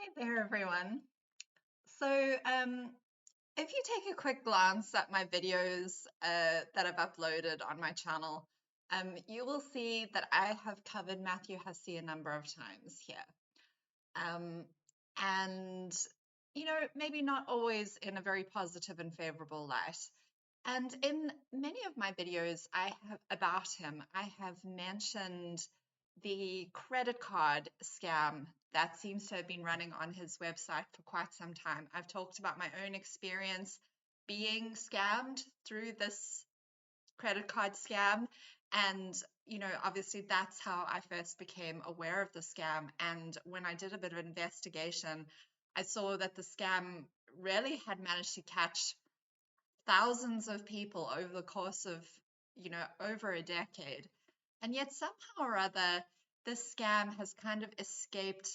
Hi there, everyone. So, if you take a quick glance at my videos that I've uploaded on my channel, you will see that I have covered Matthew Hussey a number of times here. Um, and, maybe not always in a very positive and favorable light. And in many of my videos about him, I have mentioned the credit card scam that seems to have been running on his website for quite some time. I've talked about my own experience being scammed through this credit card scam. And, obviously that's how I first became aware of the scam. And when I did a bit of investigation, I saw that the scam really had managed to catch thousands of people over the course of, over a decade. And yet somehow or other, this scam has kind of escaped,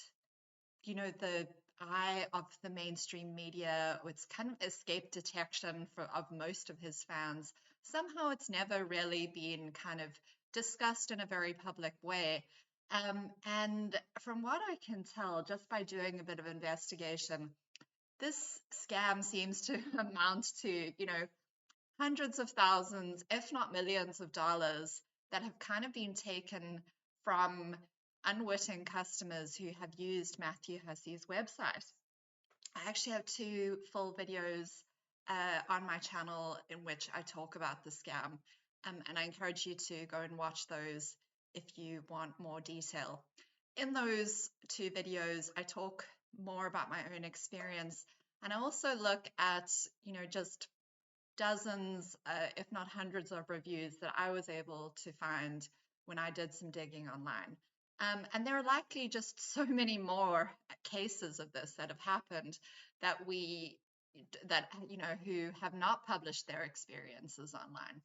the eye of the mainstream media. It's kind of escaped detection of most of his fans. Somehow it's never really been kind of discussed in a very public way. And from what I can tell, just by doing a bit of investigation, this scam seems to amount to, hundreds of thousands, if not millions of dollars that have kind of been taken from unwitting customers who have used Matthew Hussey's website. I actually have two full videos on my channel in which I talk about the scam, and I encourage you to go and watch those if you want more detail. In those two videos, I talk more about my own experience, and I also look at, just dozens, if not hundreds of reviews that I was able to find when I did some digging online. And there are likely just so many more cases of this that have happened that who have not published their experiences online.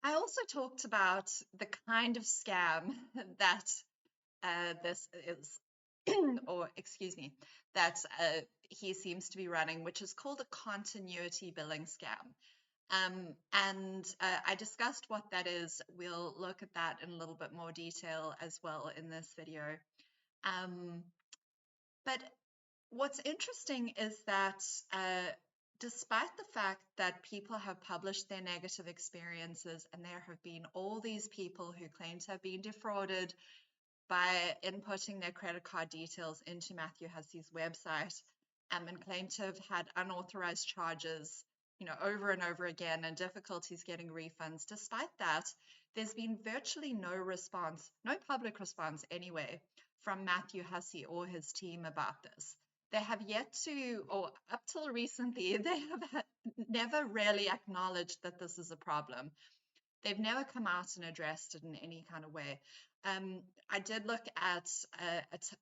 I also talked about the kind of scam that this is, or excuse me, that he seems to be running, which is called a continuity billing scam. And I discussed what that is. We'll look at that in a little bit more detail as well in this video. But what's interesting is that despite the fact that people have published their negative experiences, and there have been all these people who claim to have been defrauded by inputting their credit card details into Matthew Hussey's website, and claim to have had unauthorized charges, over and over again, and difficulties getting refunds. Despite that, there's been virtually no response, no public response anyway, from Matthew Hussey or his team about this. They have yet to, or up till recently, they have never really acknowledged that this is a problem. They've never come out and addressed it in any kind of way. I did look at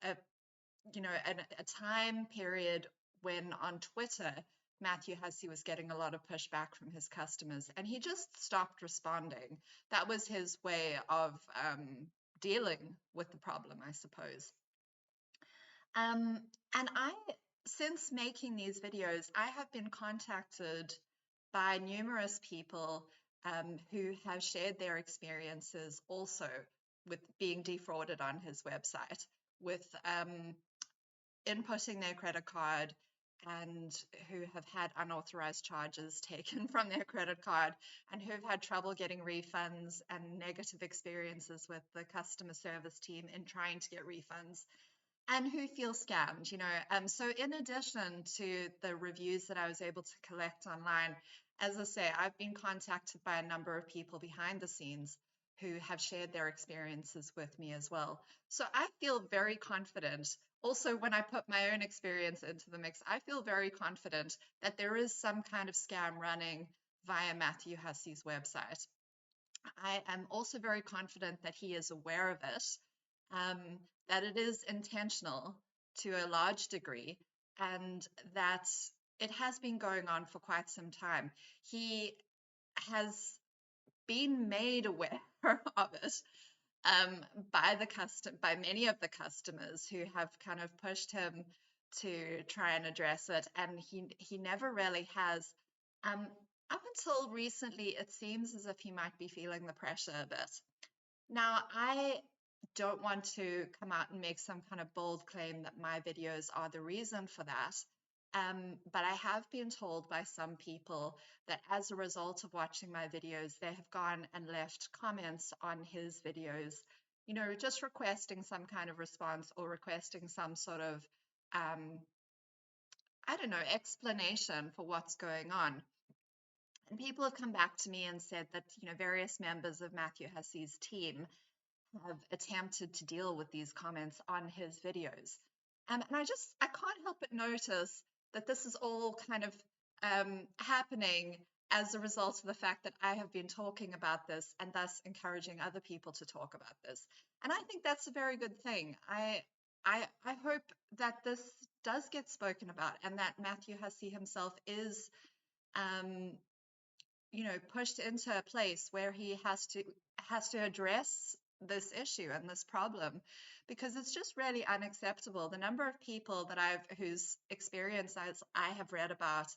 a time period when on Twitter, Matthew Hussey was getting a lot of pushback from his customers, and he just stopped responding. That was his way of dealing with the problem, I suppose. And since making these videos, I have been contacted by numerous people who have shared their experiences also with being defrauded on his website, with inputting their credit card, and who have had unauthorized charges taken from their credit card, and who have had trouble getting refunds and negative experiences with the customer service team in trying to get refunds, and who feel scammed. So in addition to the reviews that I was able to collect online, as I say, I've been contacted by a number of people behind the scenes who have shared their experiences with me as well. So I feel very confident. Also, when I put my own experience into the mix, I feel very confident that there is some kind of scam running via Matthew Hussey's website. I am also very confident that he is aware of it, that it is intentional to a large degree, and that it has been going on for quite some time. He has been made aware of it by many of the customers who have kind of pushed him to try and address it, and he never really has. Up until recently, it seems as if he might be feeling the pressure a bit. Now, I don't want to come out and make some kind of bold claim that my videos are the reason for that. But I have been told by some people that as a result of watching my videos, they have gone and left comments on his videos, you know, just requesting some kind of response or requesting some sort of, um, I don't know, explanation for what's going on. And people have come back to me and said that, you know, various members of Matthew Hussey's team have attempted to deal with these comments on his videos. And I can't help but notice that this is all kind of happening as a result of the fact that I have been talking about this and thus encouraging other people to talk about this. And I think that's a very good thing. I hope that this does get spoken about and that Matthew Hussey himself is um, you know, pushed into a place where he has to address this issue and this problem, because it's just really unacceptable. The number of people that whose experiences I have read about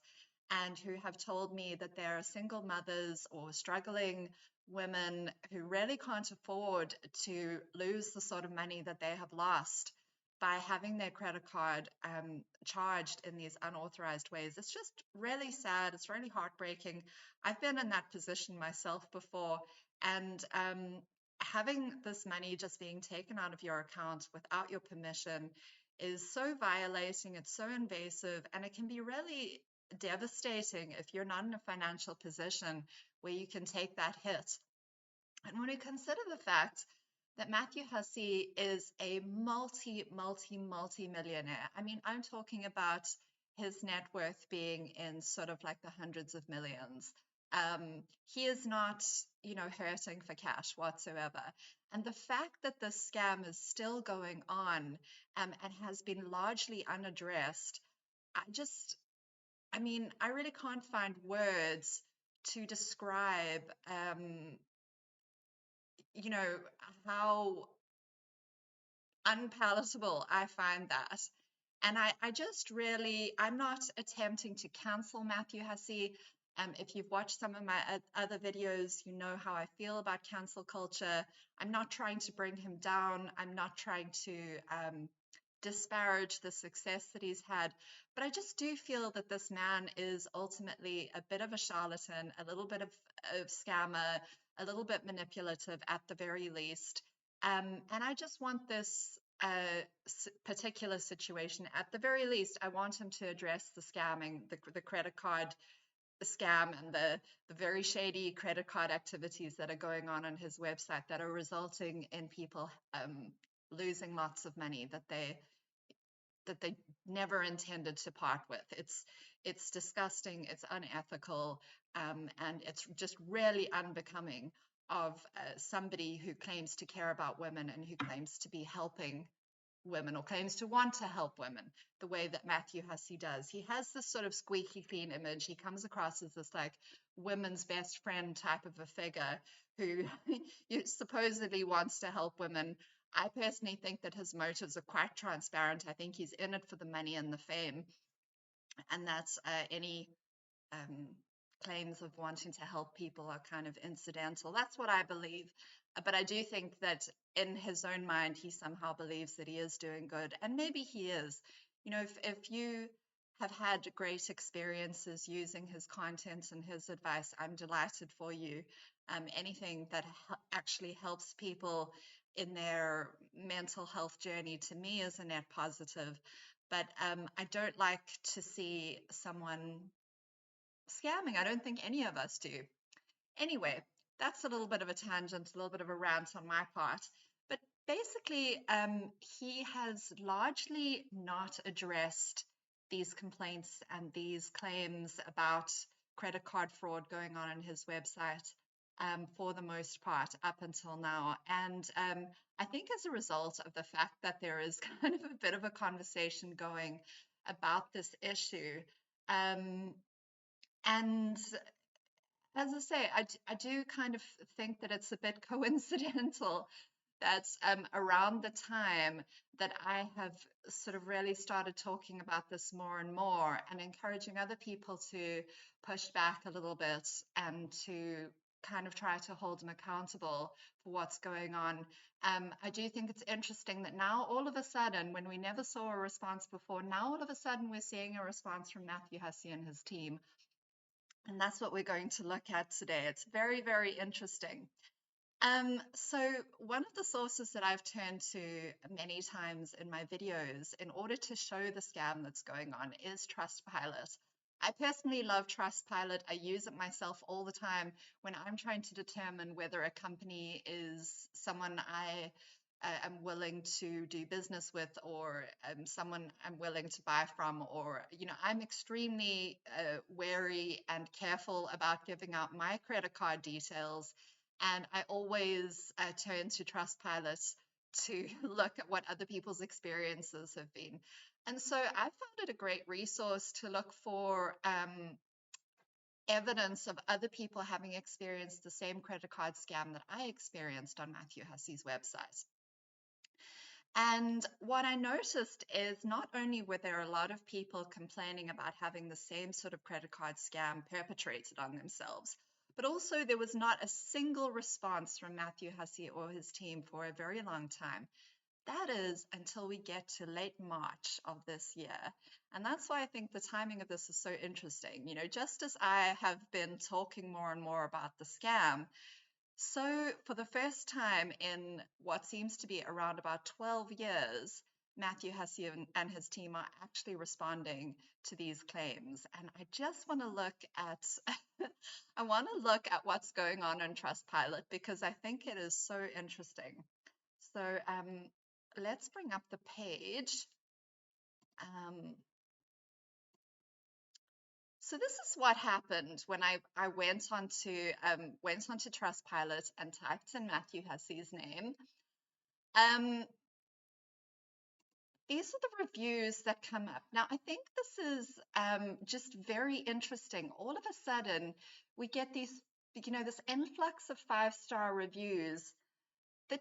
and who have told me that they're single mothers or struggling women who really can't afford to lose the sort of money that they have lost by having their credit card charged in these unauthorized ways. It's just really sad. It's really heartbreaking. I've been in that position myself before, and having this money just being taken out of your account without your permission is so violating, it's so invasive, and it can be really devastating if you're not in a financial position where you can take that hit. And when we consider the fact that Matthew Hussey is a multi millionaire, I mean, I'm talking about his net worth being in sort of like the hundreds of millions. He is not, you know, hurting for cash whatsoever. And the fact that this scam is still going on and has been largely unaddressed, I just, I mean, I really can't find words to describe you know, how unpalatable I find that. And I just really, I'm not attempting to cancel Matthew Hussey. If you've watched some of my other videos, you know how I feel about cancel culture. I'm not trying to bring him down. I'm not trying to disparage the success that he's had. But I just do feel that this man is ultimately a bit of a charlatan, a little bit of scammer, a little bit manipulative at the very least. And I just want this particular situation, at the very least, I want him to address the scamming, the credit card scam, and the very shady credit card activities that are going on his website that are resulting in people losing lots of money that they never intended to part with. It's disgusting, it's unethical, and it's just really unbecoming of somebody who claims to care about women and who claims to be helping women or claims to want to help women the way that Matthew Hussey does. He has this sort of squeaky clean image. He comes across as this like women's best friend type of a figure who supposedly wants to help women. I personally think that his motives are quite transparent. I think he's in it for the money and the fame, and that's any um, claims of wanting to help people are kind of incidental. That's what I believe. But I do think that in his own mind, he somehow believes that he is doing good. And maybe he is. You know, if you have had great experiences using his content and his advice, I'm delighted for you. Anything that actually helps people in their mental health journey to me is a net positive. But I don't like to see someone scamming. I don't think any of us do. Anyway, that's a little bit of a tangent, a little bit of a rant on my part. But basically, he has largely not addressed these complaints and these claims about credit card fraud going on his website for the most part up until now. And I think as a result of the fact that there is kind of a bit of a conversation going about this issue, um, and as I say, I do kind of think that it's a bit coincidental that around the time that I have sort of really started talking about this more and more and encouraging other people to push back a little bit and to kind of try to hold them accountable for what's going on. I do think it's interesting that now all of a sudden, when we never saw a response before, now all of a sudden we're seeing a response from Matthew Hussey and his team. And that's what we're going to look at today. It's very, very interesting. So one of the sources that I've turned to many times in my videos in order to show the scam that's going on is Trustpilot. I personally love Trustpilot. I use it myself all the time when I'm trying to determine whether a company is someone I am willing to do business with, or someone I'm willing to buy from, or, I'm extremely wary and careful about giving out my credit card details. And I always turn to Trustpilot to look at what other people's experiences have been. And so I found it a great resource to look for evidence of other people having experienced the same credit card scam that I experienced on Matthew Hussey's website. And what I noticed is not only were there a lot of people complaining about having the same sort of credit card scam perpetrated on themselves, but also there was not a single response from Matthew Hussey or his team for a very long time. That is until we get to late March of this year. And that's why I think the timing of this is so interesting. Just as I have been talking more and more about the scam, so for the first time in what seems to be around about 12 years, Matthew Hussey and his team are actually responding to these claims. And I just want to look at I want to look at what's going on Trustpilot because I think it is so interesting. So let's bring up the page. So this is what happened when I went onto Trustpilot and typed in Matthew Hussey's name. These are the reviews that come up. Now, I think this is just very interesting. All of a sudden, we get these, this influx of 5-star reviews that,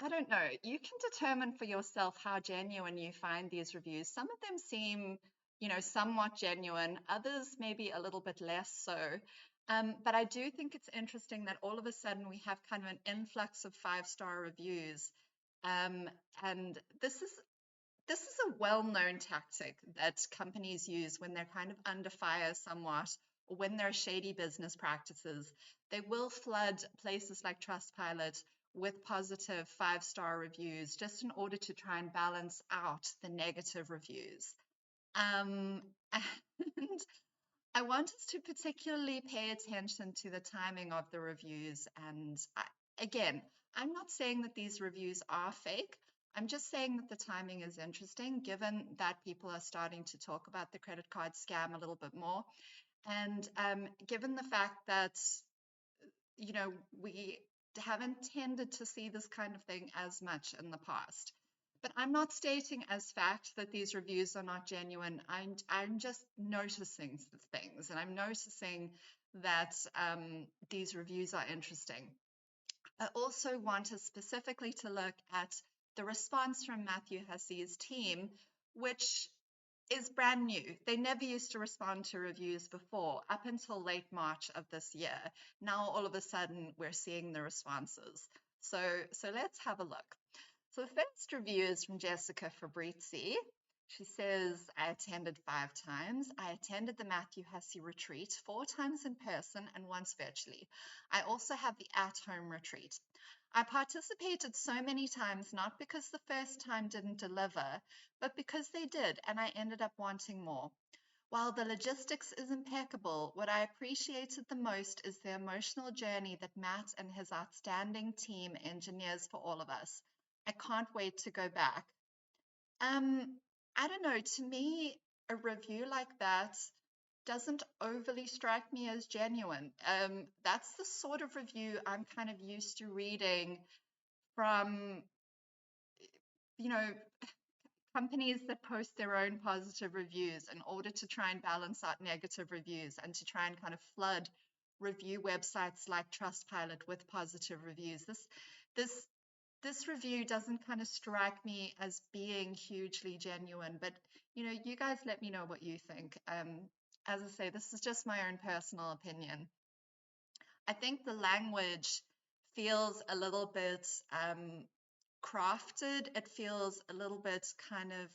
I don't know, you can determine for yourself how genuine you find these reviews. Some of them seem, somewhat genuine, others maybe a little bit less so. But I do think it's interesting that all of a sudden we have kind of an influx of 5-star reviews. And this is a well-known tactic that companies use when they're kind of under fire somewhat, or when there are shady business practices. They will flood places like Trustpilot with positive 5-star reviews just in order to try and balance out the negative reviews. And I want us to particularly pay attention to the timing of the reviews. And again, I'm not saying that these reviews are fake. I'm just saying that the timing is interesting, given that people are starting to talk about the credit card scam a little bit more. And given the fact that, we haven't tended to see this kind of thing as much in the past. But I'm not stating as fact that these reviews are not genuine. I'm just noticing things, and I'm noticing that these reviews are interesting. I also want us specifically to look at the response from Matthew Hussey's team, which is brand new. They never used to respond to reviews before, up until late March of this year. Now, all of a sudden, we're seeing the responses. So let's have a look. So the first review is from Jessica Fabrizi. She says, I attended 5 times. I attended the Matthew Hussey retreat 4 times in person and once virtually. I also have the at-home retreat. I participated so many times, not because the first time didn't deliver, but because they did, and I ended up wanting more. While the logistics is impeccable, what I appreciated the most is the emotional journey that Matt and his outstanding team engineers for all of us. I can't wait to go back. I don't know, to me, a review like that doesn't overly strike me as genuine. That's the sort of review I'm kind of used to reading from, companies that post their own positive reviews in order to try and balance out negative reviews and to try and kind of flood review websites like Trustpilot with positive reviews. This review doesn't kind of strike me as being hugely genuine, but you guys let me know what you think. As I say, this is just my own personal opinion. I think the language feels a little bit crafted. It feels a little bit kind of,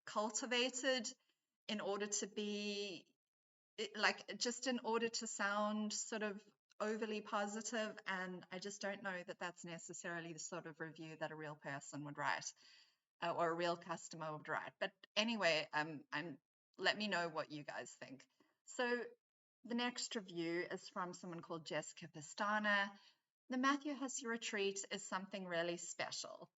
cultivated in order to be just in order to sound sort of overly positive. And I just don't know that that's necessarily the sort of review that a real person would write, or a real customer would write. But anyway, let me know what you guys think. So the next review is from someone called Jessica Pastana. The Matthew Hussey retreat is something really special.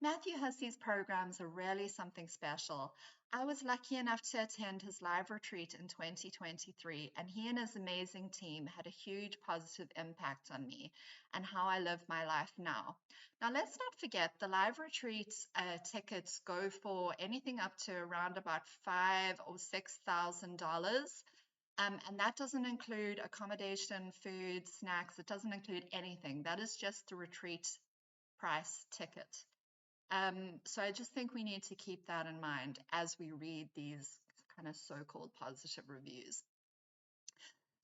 Matthew Hussey's programs are really something special. I was lucky enough to attend his live retreat in 2023, and he and his amazing team had a huge positive impact on me and how I live my life now. Now, let's not forget the live retreat tickets go for anything up to around about $5,000 or $6,000. And that doesn't include accommodation, food, snacks. It doesn't include anything. That is just the retreat price ticket. So I just think we need to keep that in mind as we read these kind of so-called positive reviews.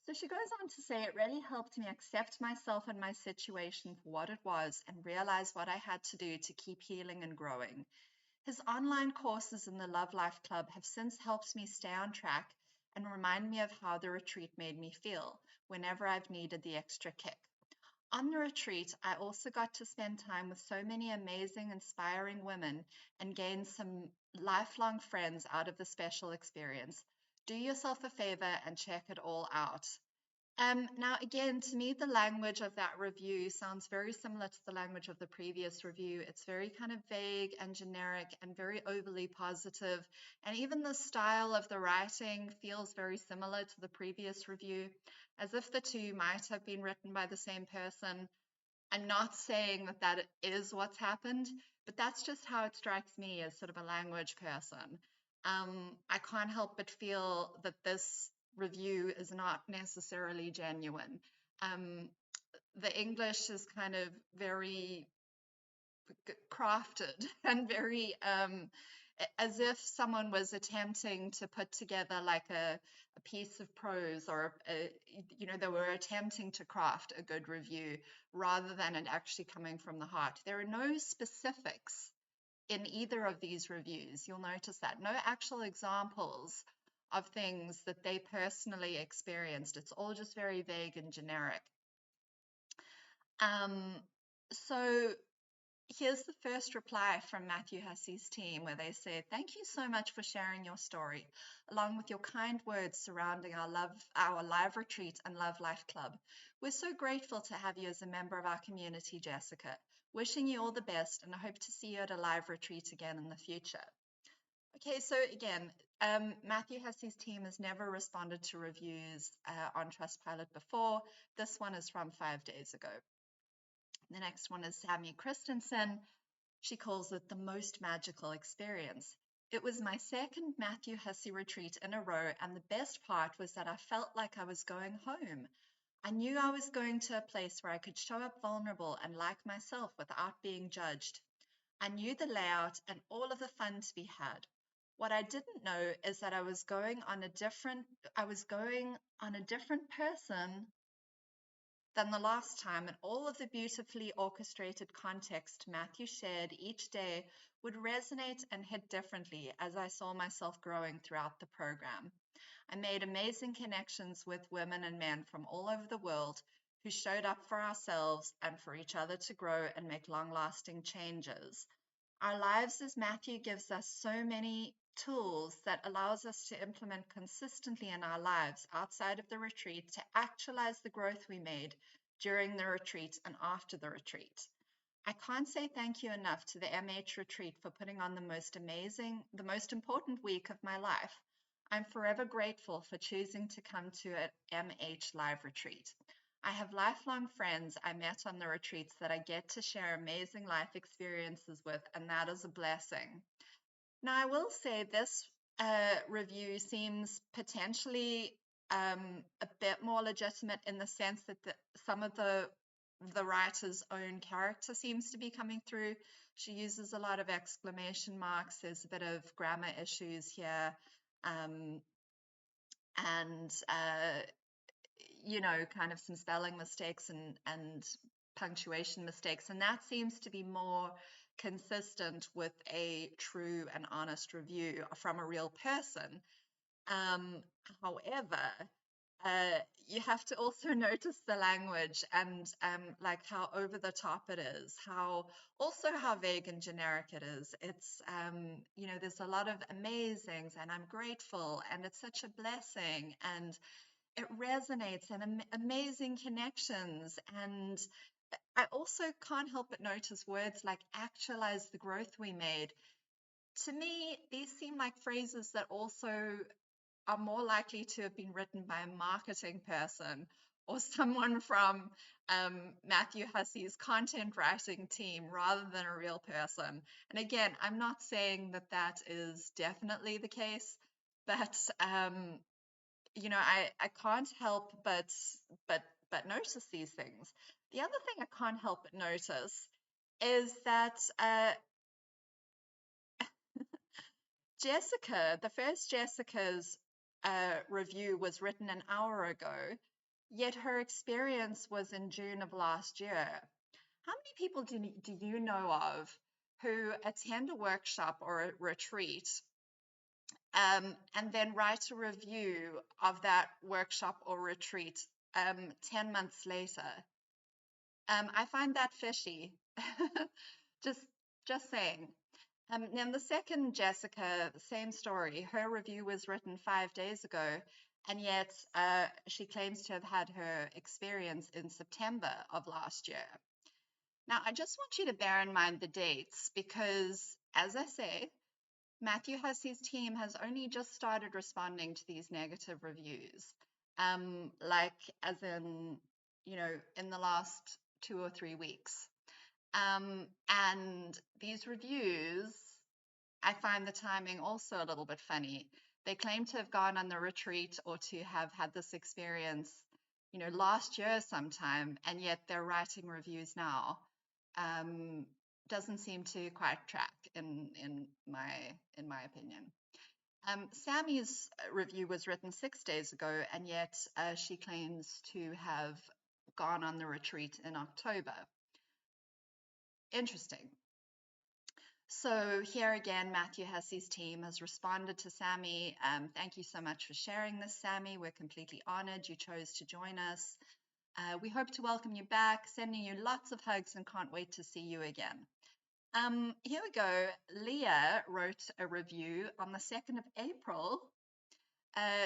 So she goes on to say, it really helped me accept myself and my situation for what it was and realize what I had to do to keep healing and growing. His online courses in the Love Life Club have since helped me stay on track and remind me of how the retreat made me feel whenever I've needed the extra kick. On the retreat, I also got to spend time with so many amazing, inspiring women and gain some lifelong friends out of the special experience. Do yourself a favor and check it all out. Now, again, to me, the language of that review sounds very similar to the language of the previous review. It's very kind of vague and generic and very overly positive. And even the style of the writing feels very similar to the previous review, as if the two might have been written by the same person. I'm not saying that that is what's happened, but that's just how it strikes me as sort of a language person. I can't help but feel that this review is not necessarily genuine. Um, the English is kind of very crafted and very as if someone was attempting to put together like a piece of prose, or they were attempting to craft a good review rather than it actually coming from the heart. There are no specifics in either of these reviews. You'll notice that. No actual examples of things that they personally experienced. It's all just very vague and generic. So here's the first reply from Matthew Hussey's team, where they say, "Thank you so much for sharing your story, along with your kind words surrounding our live retreat and Love Life Club. We're so grateful to have you as a member of our community, Jessica. Wishing you all the best, and I hope to see you at a live retreat again in the future." Okay, so again, Matthew Hussey's team has never responded to reviews on Trustpilot before. This one is from 5 days ago. The next one is Sammy Christensen. She calls it the most magical experience. It was my second Matthew Hussey retreat in a row, and the best part was that I felt like I was going home. I knew I was going to a place where I could show up vulnerable and like myself without being judged. I knew the layout and all of the fun to be had. What I didn't know is that I was going on a different person than the last time, and all of the beautifully orchestrated context Matthew shared each day would resonate and hit differently as I saw myself growing throughout the program. I made amazing connections with women and men from all over the world who showed up for ourselves and for each other to grow and make long-lasting changes. Our lives, as Matthew gives us so many tools that allows us to implement consistently in our lives outside of the retreat to actualize the growth we made during the retreat and after the retreat. I can't say thank you enough to the MH retreat for putting on the most important week of my life. I'm forever grateful for choosing to come to an MH live retreat. I have lifelong friends I met on the retreats that I get to share amazing life experiences with, and that is a blessing. Now, I will say this review seems potentially a bit more legitimate in the sense that some of the writer's own character seems to be coming through. She uses a lot of exclamation marks. There's a bit of grammar issues here. And kind of some spelling mistakes and punctuation mistakes, and that seems to be more consistent with a true and honest review from a real person. Um, However, you have to also notice the language and like how over the top it is, how vague and generic it is. It's there's a lot of amazings and I'm grateful and it's such a blessing and it resonates and amazing connections. And I also can't help but notice words like actualize the growth we made. To me, these seem like phrases that also are more likely to have been written by a marketing person or someone from Matthew Hussey's content writing team rather than a real person. And again, I'm not saying that that is definitely the case, but I can't help but notice these things. The other thing I can't help but notice is that the first Jessica's review was written an hour ago, yet her experience was in June of last year. How many people do you know of who attend a workshop or a retreat and then write a review of that workshop or retreat 10 months later? I find that fishy. just just saying. Then the second Jessica, same story. Her review was written 5 days ago, and yet she claims to have had her experience in September of last year. Now, I just want you to bear in mind the dates because, as I say, Matthew Hussey's team has only just started responding to these negative reviews, like as in, in the last 2 or 3 weeks. And these reviews, I find the timing also a little bit funny. They claim to have gone on the retreat or to have had this experience, last year sometime, and yet they're writing reviews now. Doesn't seem to quite track in my opinion. Sammy's review was written 6 days ago, and yet she claims to have gone on the retreat in October. Interesting. So here again, Matthew Hussey's team has responded to Sammy. Thank you so much for sharing this, Sammy. We're completely honored you chose to join us. We hope to welcome you back, sending you lots of hugs and can't wait to see you again. Here we go. Leah wrote a review on the 2nd of April.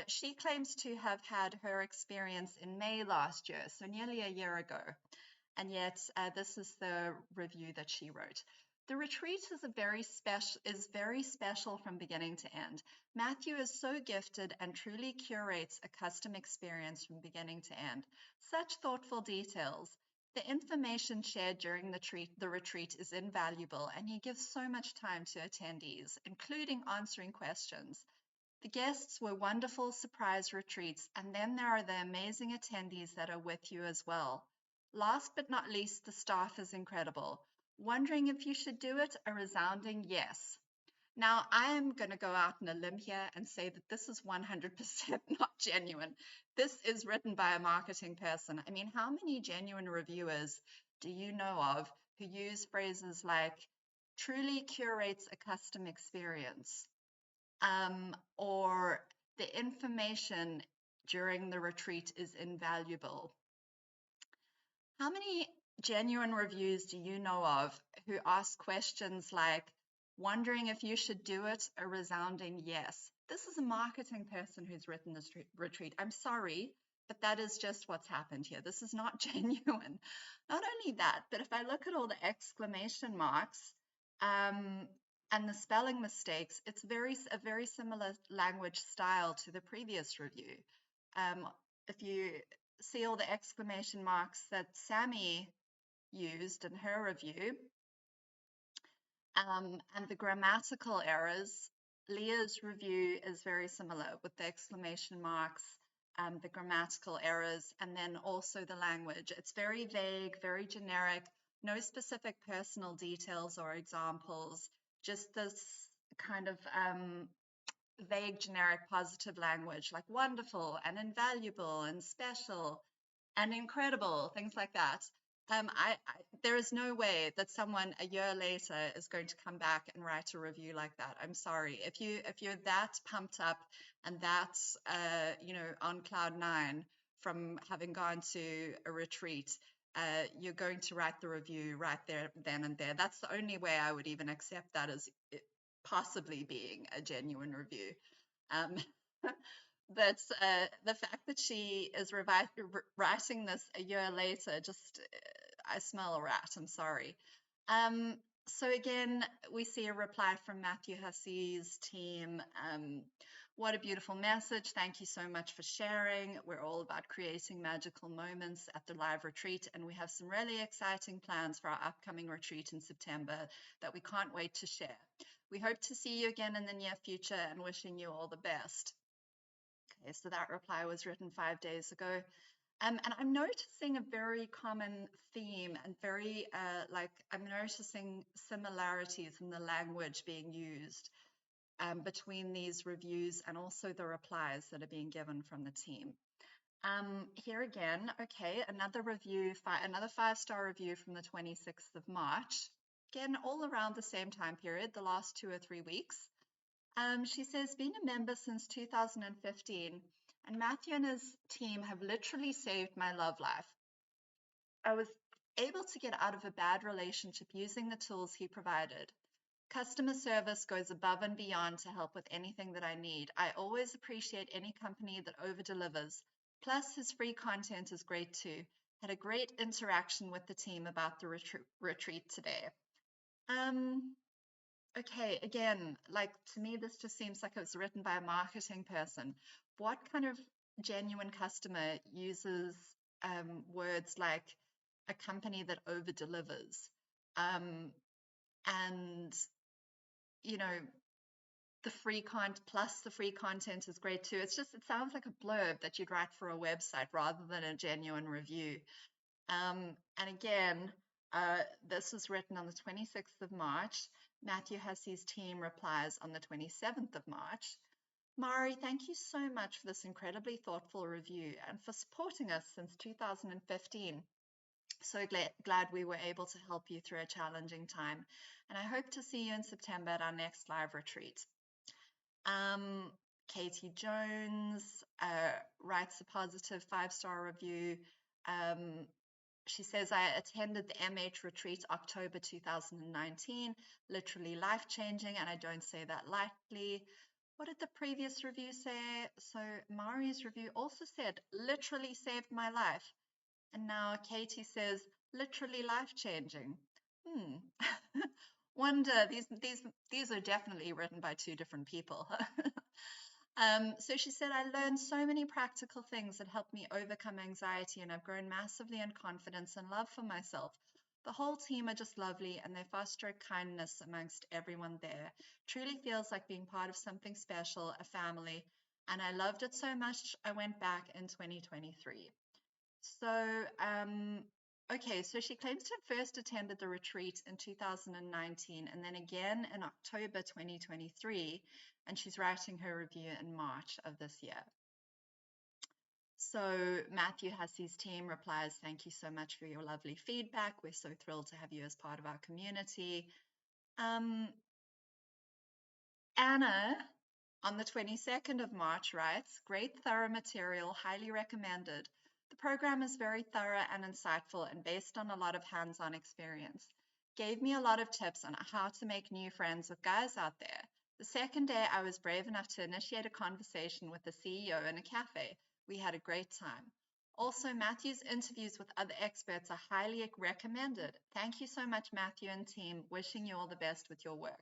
She claims to have had her experience in May last year, so nearly a year ago. And yet this is the review that she wrote. The retreat is very special from beginning to end. Matthew is so gifted and truly curates a custom experience from beginning to end. Such thoughtful details. The information shared during the retreat is invaluable, and he gives so much time to attendees, including answering questions. The guests were wonderful surprise retreats, and then there are the amazing attendees that are with you as well. Last but not least, the staff is incredible. Wondering if you should do it? A resounding yes. Now, I am going to go out on a limb here and say that this is 100% not genuine. This is written by a marketing person. I mean, how many genuine reviewers do you know of who use phrases like truly curates a custom experience? Or the information during the retreat is invaluable? How many genuine reviews do you know of who ask questions like, wondering if you should do it? A resounding yes. This is a marketing person who's written this retreat. I'm sorry, but that is just what's happened here. This is not genuine. Not only that, but if I look at all the exclamation marks and the spelling mistakes, it's a very similar language style to the previous review. If you see all the exclamation marks that Sammy used in her review, and the grammatical errors, Leah's review is very similar with the exclamation marks, the grammatical errors, and then also the language. It's very vague, very generic, no specific personal details or examples, just this kind of vague, generic, positive language like wonderful and invaluable and special and incredible, things like that. There is no way that someone a year later is going to come back and write a review like that. I'm sorry. If you're that pumped up and that's on cloud nine from having gone to a retreat, you're going to write the review right there, then and there. That's the only way I would even accept that as possibly being a genuine review. Um, but the fact that she is writing this a year later, just I smell a rat. I'm sorry. Um, so again, we see a reply from Matthew Hussey's team. What a beautiful message. Thank you so much for sharing. We're all about creating magical moments at the live retreat, and we have some really exciting plans for our upcoming retreat in September that we can't wait to share. We hope to see you again in the near future and wishing you all the best. Okay, so that reply was written 5 days ago. And I'm noticing a very common theme and I'm noticing similarities in the language being used between these reviews and also the replies that are being given from the team. Here again, okay, another review, another 5-star review from the 26th of March. Again, all around the same time period, the last 2 or 3 weeks. She says, been a member since 2015, and Matthew and his team have literally saved my love life. I was able to get out of a bad relationship using the tools he provided. Customer service goes above and beyond to help with anything that I need. I always appreciate any company that over-delivers. Plus, his free content is great too. Had a great interaction with the team about the retreat today. Okay, again, like to me, this just seems like it was written by a marketing person. What kind of genuine customer uses words like a company that over delivers? And, you know, the free content is great too. It sounds like a blurb that you'd write for a website rather than a genuine review. And again, this was written on the 26th of March. Matthew Hussey's team replies on the 27th of March. Mari, thank you so much for this incredibly thoughtful review and for supporting us since 2015. So glad we were able to help you through a challenging time. And I hope to see you in September at our next live retreat. Katie Jones writes a positive 5-star review. She says, I attended the MH retreat October 2019, literally life-changing, and I don't say that lightly. What did the previous review say? So Mari's review also said, literally saved my life. And now Katie says, literally life-changing. Wonder, these are definitely written by 2 different people. So she said, I learned so many practical things that helped me overcome anxiety, and I've grown massively in confidence and love for myself. The whole team are just lovely, and they foster a kindness amongst everyone there. Truly feels like being part of something special, a family, and I loved it so much I went back in 2023. So, okay, so she claims to have first attended the retreat in 2019 and then again in October 2023, and she's writing her review in March of this year. So Matthew Hussey's team replies, thank you so much for your lovely feedback. We're so thrilled to have you as part of our community. Anna, on the 22nd of March, writes, great thorough material, highly recommended. The program is very thorough and insightful and based on a lot of hands-on experience. Gave me a lot of tips on how to make new friends with guys out there. The second day, I was brave enough to initiate a conversation with the CEO in a cafe. We had a great time. Also, Matthew's interviews with other experts are highly recommended. Thank you so much, Matthew and team. Wishing you all the best with your work.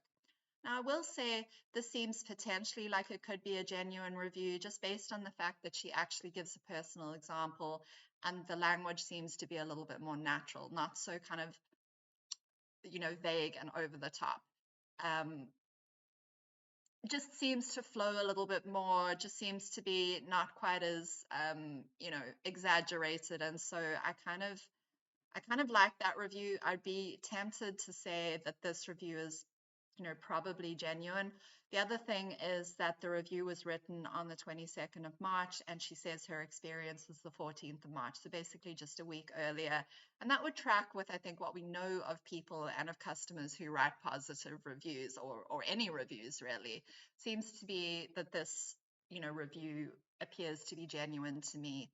Now, I will say this seems potentially like it could be a genuine review just based on the fact that she actually gives a personal example and the language seems to be a little bit more natural, not so kind of, vague and over the top. Just seems to flow a little bit more, just seems to be not quite as, exaggerated. And so I kind of like that review. I'd be tempted to say that this review is probably genuine. The other thing is that the review was written on the 22nd of March, and she says her experience was the 14th of March, so basically just a week earlier. And that would track with, I think, what we know of people and of customers who write positive reviews, or any reviews really. Seems to be that this, review appears to be genuine to me.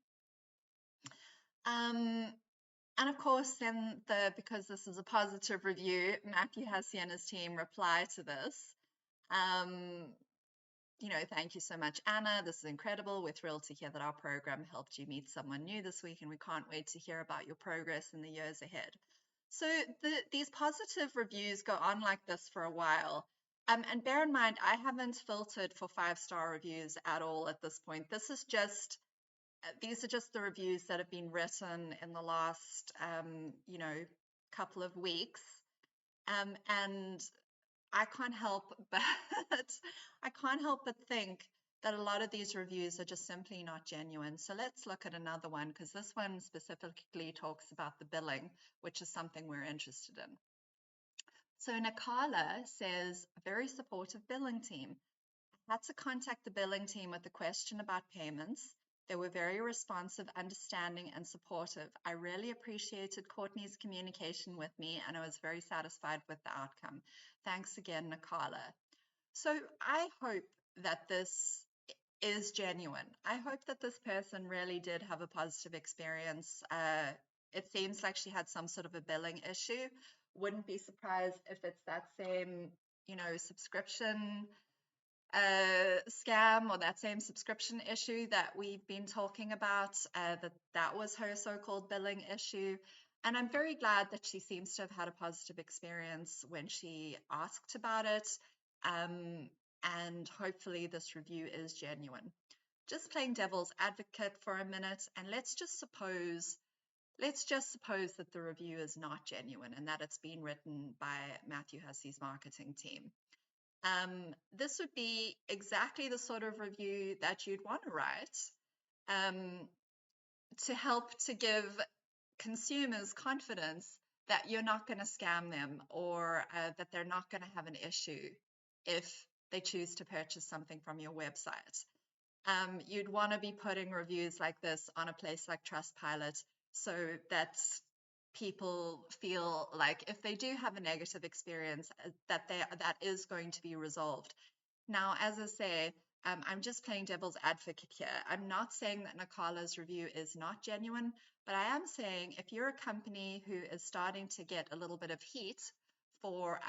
And of course, then because this is a positive review, Matthew Hussey and his team reply to this. Thank you so much, Anna. This is incredible. We're thrilled to hear that our program helped you meet someone new this week, and we can't wait to hear about your progress in the years ahead. So these positive reviews go on like this for a while. And bear in mind, I haven't filtered for 5-star reviews at all at this point. These are just the reviews that have been written in the last, couple of weeks. And I can't help but think that a lot of these reviews are just simply not genuine. So let's look at another one, because this one specifically talks about the billing, which is something we're interested in. So Nakala says, a very supportive billing team. I had to contact the billing team with a question about payments. They were very responsive, understanding, and supportive. I really appreciated Courtney's communication with me, and I was very satisfied with the outcome. Thanks again, Nakala. So I hope that this is genuine. I hope that this person really did have a positive experience. It seems like she had some sort of a billing issue. Wouldn't be surprised if it's that same, subscription scam, or that same subscription issue that we've been talking about, that was her so-called billing issue. And I'm very glad that she seems to have had a positive experience when she asked about it. And hopefully this review is genuine. Just playing devil's advocate for a minute, and let's just suppose that the review is not genuine and that it's been written by Matthew Hussey's marketing team. This would be exactly the sort of review that you'd want to write, to help to give consumers confidence that you're not going to scam them, or that they're not going to have an issue if they choose to purchase something from your website. You'd want to be putting reviews like this on a place like Trustpilot, so that people feel like if they do have a negative experience, that is going to be resolved. Now, as I say, I'm just playing devil's advocate here. I'm not saying that Nakala's review is not genuine, but I am saying if you're a company who is starting to get a little bit of heat for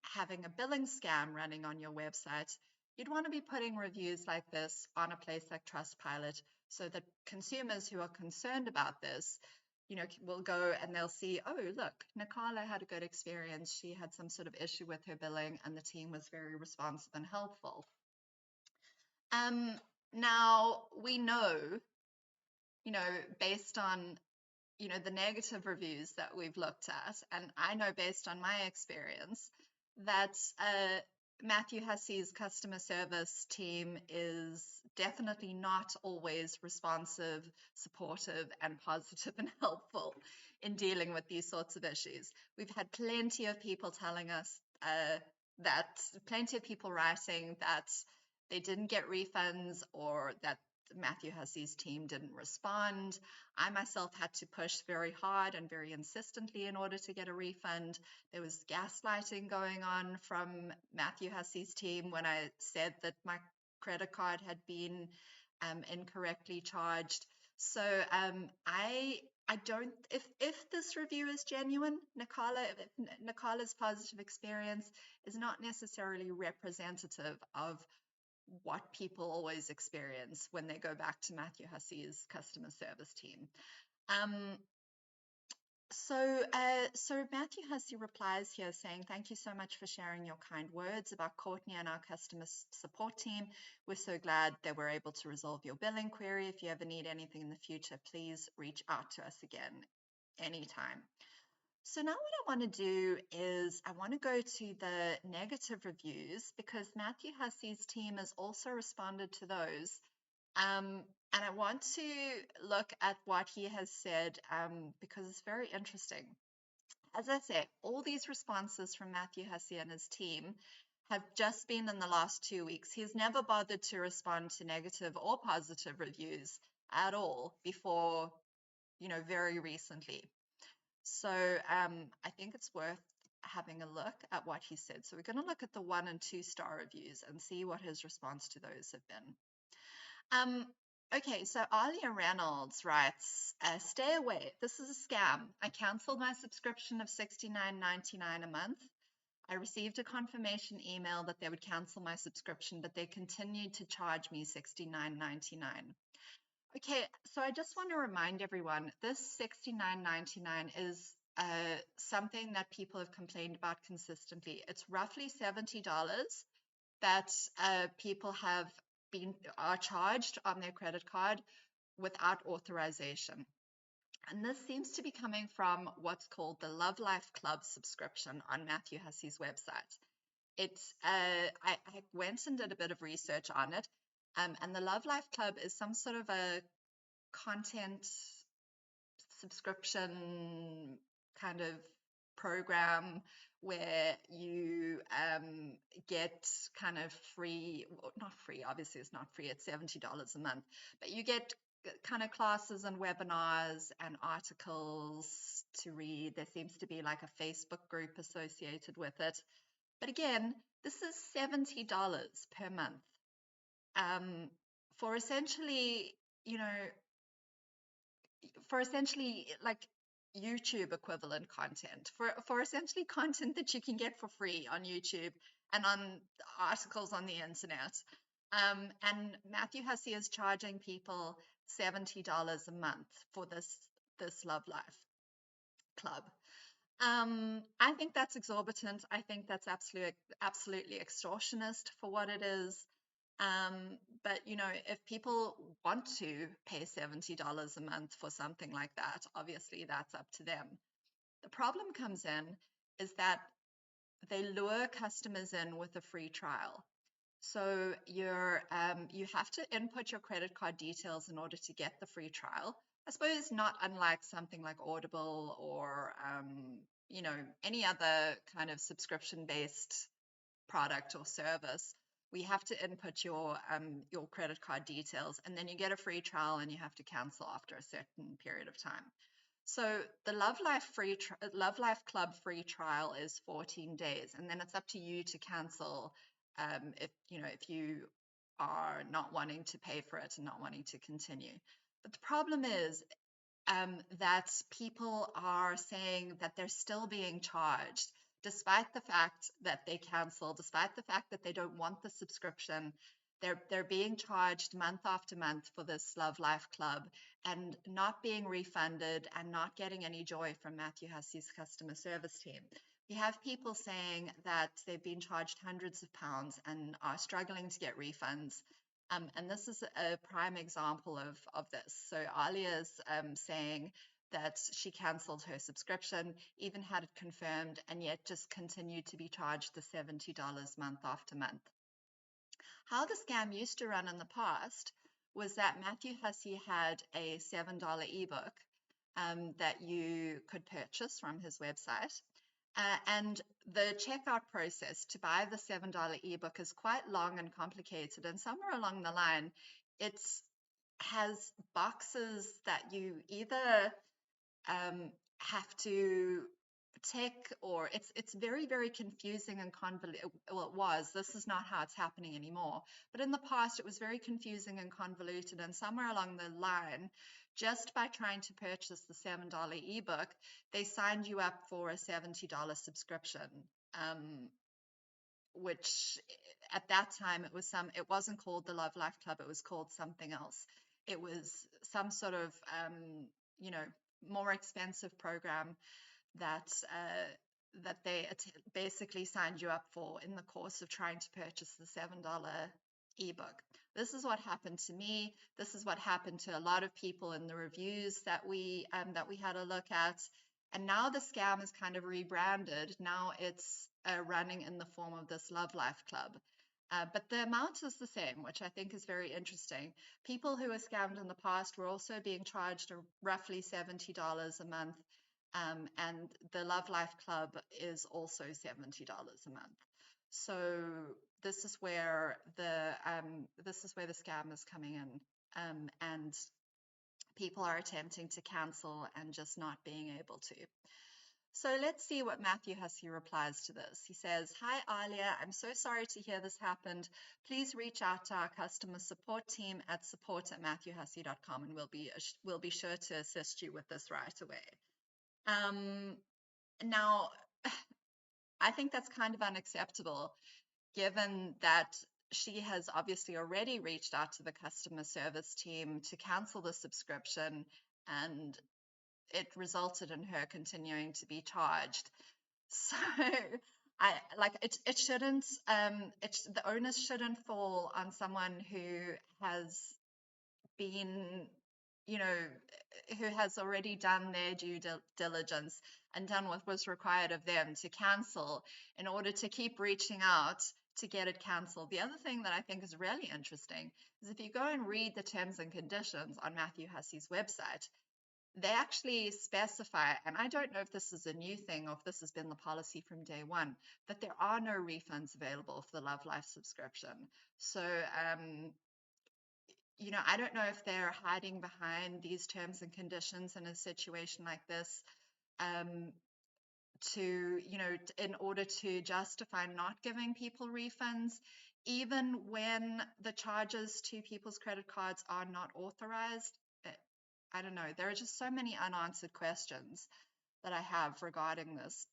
having a billing scam running on your website, you'd want to be putting reviews like this on a place like Trustpilot, so that consumers who are concerned about this, will go and they'll see, oh, look, Nakala had a good experience. She had some sort of issue with her billing, and the team was very responsive and helpful. Now we know, based on, the negative reviews that we've looked at, and I know based on my experience that Matthew Hussey's customer service team is definitely not always responsive, supportive, and positive and helpful in dealing with these sorts of issues. We've had plenty of people telling us plenty of people writing that they didn't get refunds, or that Matthew Hussey's team didn't respond. I myself had to push very hard and very insistently in order to get a refund. There was gaslighting going on from Matthew Hussey's team when I said that my credit card had been incorrectly charged. So I don't, if this review is genuine, Nakala's positive experience is not necessarily representative of what people always experience when they go back to Matthew Hussey's customer service team. So Matthew Hussey replies here saying, thank you so much for sharing your kind words about Courtney and our customer support team. We're so glad that we're able to resolve your billing query. If you ever need anything in the future, please reach out to us again anytime. So now what I want to do is I want to go to the negative reviews, because Matthew Hussey's team has also responded to those. And I want to look at what he has said, because it's very interesting. As I say, all these responses from Matthew Hussey and his team have just been in the last 2 weeks. He's never bothered to respond to negative or positive reviews at all before, very recently. So I think it's worth having a look at what he said. So we're going to look at the 1 and 2 star reviews and see what his response to those have been. Okay, so Alia Reynolds writes, stay away. This is a scam. I canceled my subscription of $69.99 a month. I received a confirmation email that they would cancel my subscription, but they continued to charge me $69.99. Okay, so I just want to remind everyone, this $69.99 is something that people have complained about consistently. It's roughly $70 that people are charged on their credit card without authorization. And this seems to be coming from what's called the Love Life Club subscription on Matthew Hussey's website. I went and did a bit of research on it, and the Love Life Club is some sort of a content subscription kind of program where you get kind of free, well, not free, obviously it's not free, it's $70 a month, but you get kind of classes and webinars and articles to read. There seems to be like a Facebook group associated with it. But again, this is $70 per month for essentially, like YouTube equivalent content, for essentially content that you can get for free on YouTube and on articles on the internet. And Matthew Hussey is charging people $70 a month for this Love Life Club. I think that's exorbitant. I think that's absolutely extortionist for what it is. But if people want to pay $70 a month for something like that, obviously that's up to them. The problem comes in is that they lure customers in with a free trial. So you have to input your credit card details in order to get the free trial. I suppose not unlike something like Audible or any other kind of subscription-based product or service. We have to input your credit card details, and then you get a free trial, and you have to cancel after a certain period of time. So the Love Life Club free trial is 14 days, and then it's up to you to cancel if you are not wanting to pay for it and not wanting to continue. But the problem is that people are saying that they're still being charged despite the fact that they cancel, despite the fact that they don't want the subscription. They're being charged month after month for this Love Life Club and not being refunded and not getting any joy from Matthew Hussey's customer service team. We have people saying that they've been charged hundreds of pounds and are struggling to get refunds. And this is a prime example of this. So Alia's saying that she cancelled her subscription, even had it confirmed, and yet just continued to be charged the $70 month after month. How the scam used to run in the past was that Matthew Hussey had a $7 ebook that you could purchase from his website. And the checkout process to buy the $7 ebook is quite long and complicated. And somewhere along the line, it has boxes that you either have to tick, or it's very, very confusing and convoluted. Well, it was. This is not how it's happening anymore. But in the past, it was very confusing and convoluted. And somewhere along the line, just by trying to purchase the $7 ebook, they signed you up for a $70 subscription, which at that time it wasn't called the Love Life Club. It was called something else. It was some sort of more expensive program that they basically signed you up for in the course of trying to purchase the $7 ebook. This is what happened to me. This is what happened to a lot of people in the reviews that we had a look at. And now the scam is kind of rebranded. Now it's running in the form of this Love Life Club. But the amount is the same, which I think is very interesting. People who were scammed in the past were also being charged roughly $70 a month. And the Love Life Club is also $70 a month. So this is where the scam is coming in, and people are attempting to cancel and just not being able to. So let's see what Matthew Hussey replies to this. He says, "Hi, Alia. I'm so sorry to hear this happened. Please reach out to our customer support team at support@matthewhussey.com, and we'll be sure to assist you with this right away." Now, I think that's kind of unacceptable, given that she has obviously already reached out to the customer service team to cancel the subscription, and it resulted in her continuing to be charged. So I like it. It shouldn't. The onus shouldn't fall on someone who has been, you know, who has already done their due diligence and done what was required of them to cancel in order to keep reaching out to get it cancelled. The other thing that I think is really interesting is if you go and read the terms and conditions on Matthew Hussey's website, they actually specify, and I don't know if this is a new thing or if this has been the policy from day one, that there are no refunds available for the Love Life subscription. So, I don't know if they're hiding behind these terms and conditions in a situation like this, in order to justify not giving people refunds, even when the charges to people's credit cards are not authorized. I don't know. There are just so many unanswered questions that I have regarding this.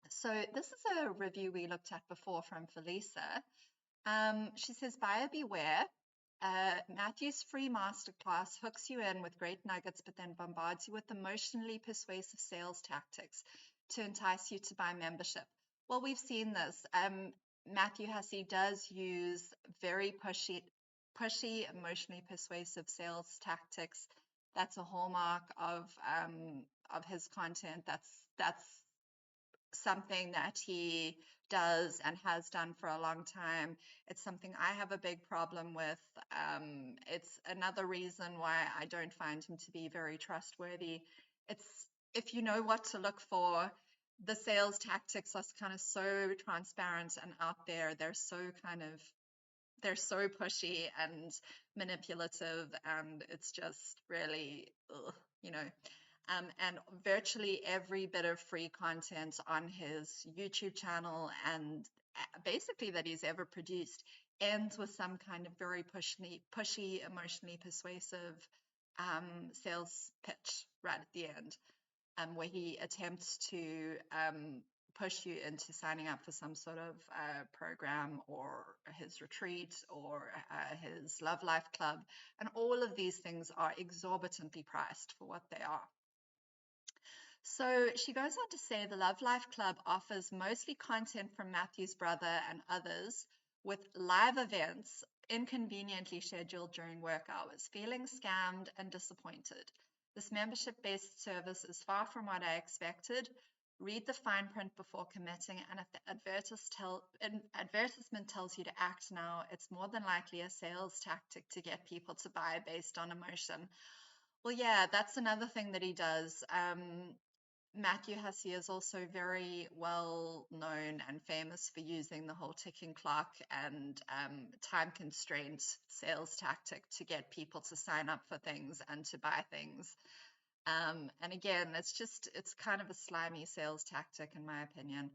So this is a review we looked at before from Felisa. She says, "Buyer beware. Matthew's free masterclass hooks you in with great nuggets, but then bombards you with emotionally persuasive sales tactics to entice you to buy membership." Well, we've seen this. Matthew Hussey does use very pushy, emotionally persuasive sales tactics. That's a hallmark of his content. That's something that he does and has done for a long time. It's something I have a big problem with. It's another reason why I don't find him to be very trustworthy. It's if you know what to look for, the sales tactics are kind of so transparent and out there. They're so pushy and manipulative, and it's just really, ugh, you know. And virtually every bit of free content on his YouTube channel and basically that he's ever produced ends with some kind of very pushy, emotionally persuasive sales pitch right at the end, where he attempts to push you into signing up for some sort of program or his retreat or his Love Life Club. And all of these things are exorbitantly priced for what they are. So she goes on to say the Love Life Club offers mostly content from Matthew's brother and others with live events inconveniently scheduled during work hours. Feeling scammed and disappointed. This membership-based service is far from what I expected. Read the fine print before committing, and if the advertisement tells you to act now, it's more than likely a sales tactic to get people to buy based on emotion. Well, yeah, that's another thing that he does. Matthew Hussey is also very well known and famous for using the whole ticking clock and time constraint sales tactic to get people to sign up for things and to buy things. And again, it's kind of a slimy sales tactic in my opinion.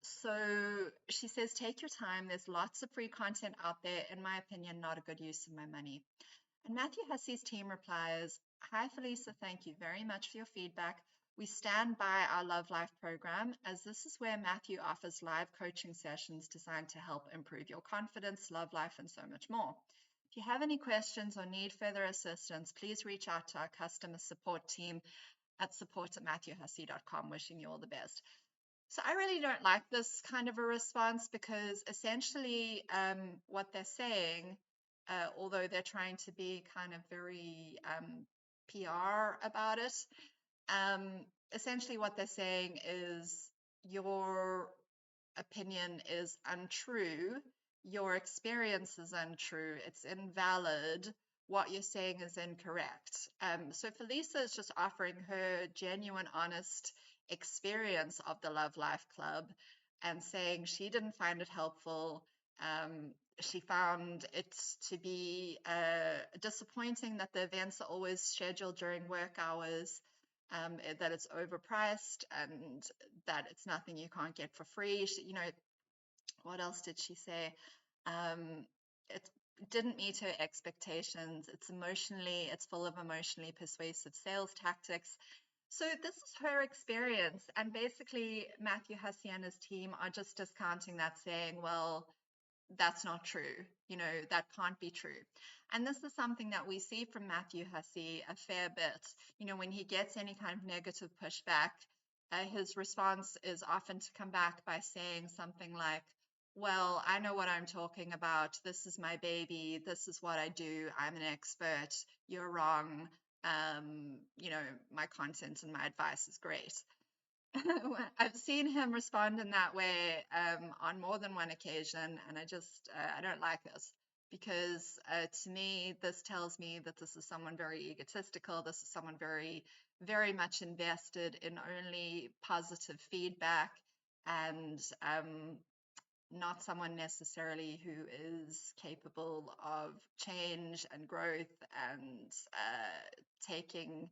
So she says, take your time. There's lots of free content out there. In my opinion, not a good use of my money. And Matthew Hussey's team replies, "Hi, Felisa, thank you very much for your feedback. We stand by our Love Life program, as this is where Matthew offers live coaching sessions designed to help improve your confidence, love life, and so much more. If you have any questions or need further assistance, please reach out to our customer support team at support@matthewhussey.com. Wishing you all the best." So I really don't like this kind of a response because essentially what they're saying, although they're trying to be kind of very PR about it, essentially what they're saying is your opinion is untrue, your experience is untrue, it's invalid, what you're saying is incorrect. So Felisa is just offering her genuine, honest experience of the Love Life Club and saying she didn't find it helpful. She found it to be disappointing that the events are always scheduled during work hours, that it's overpriced, and that it's nothing you can't get for free. She, what else did she say? It didn't meet her expectations. It's full of emotionally persuasive sales tactics. So this is her experience, and basically Matthew Hussey and his team are just discounting that, saying, well, that's not true. That can't be true. And this is something that we see from Matthew Hussey a fair bit. When he gets any kind of negative pushback, his response is often to come back by saying something like, well, I know what I'm talking about. This is my baby. This is what I do. I'm an expert. You're wrong. My content and my advice is great. I've seen him respond in that way on more than one occasion, and I don't like this, because to me, this tells me that this is someone very egotistical. This is someone very, very much invested in only positive feedback, and not someone necessarily who is capable of change and growth and taking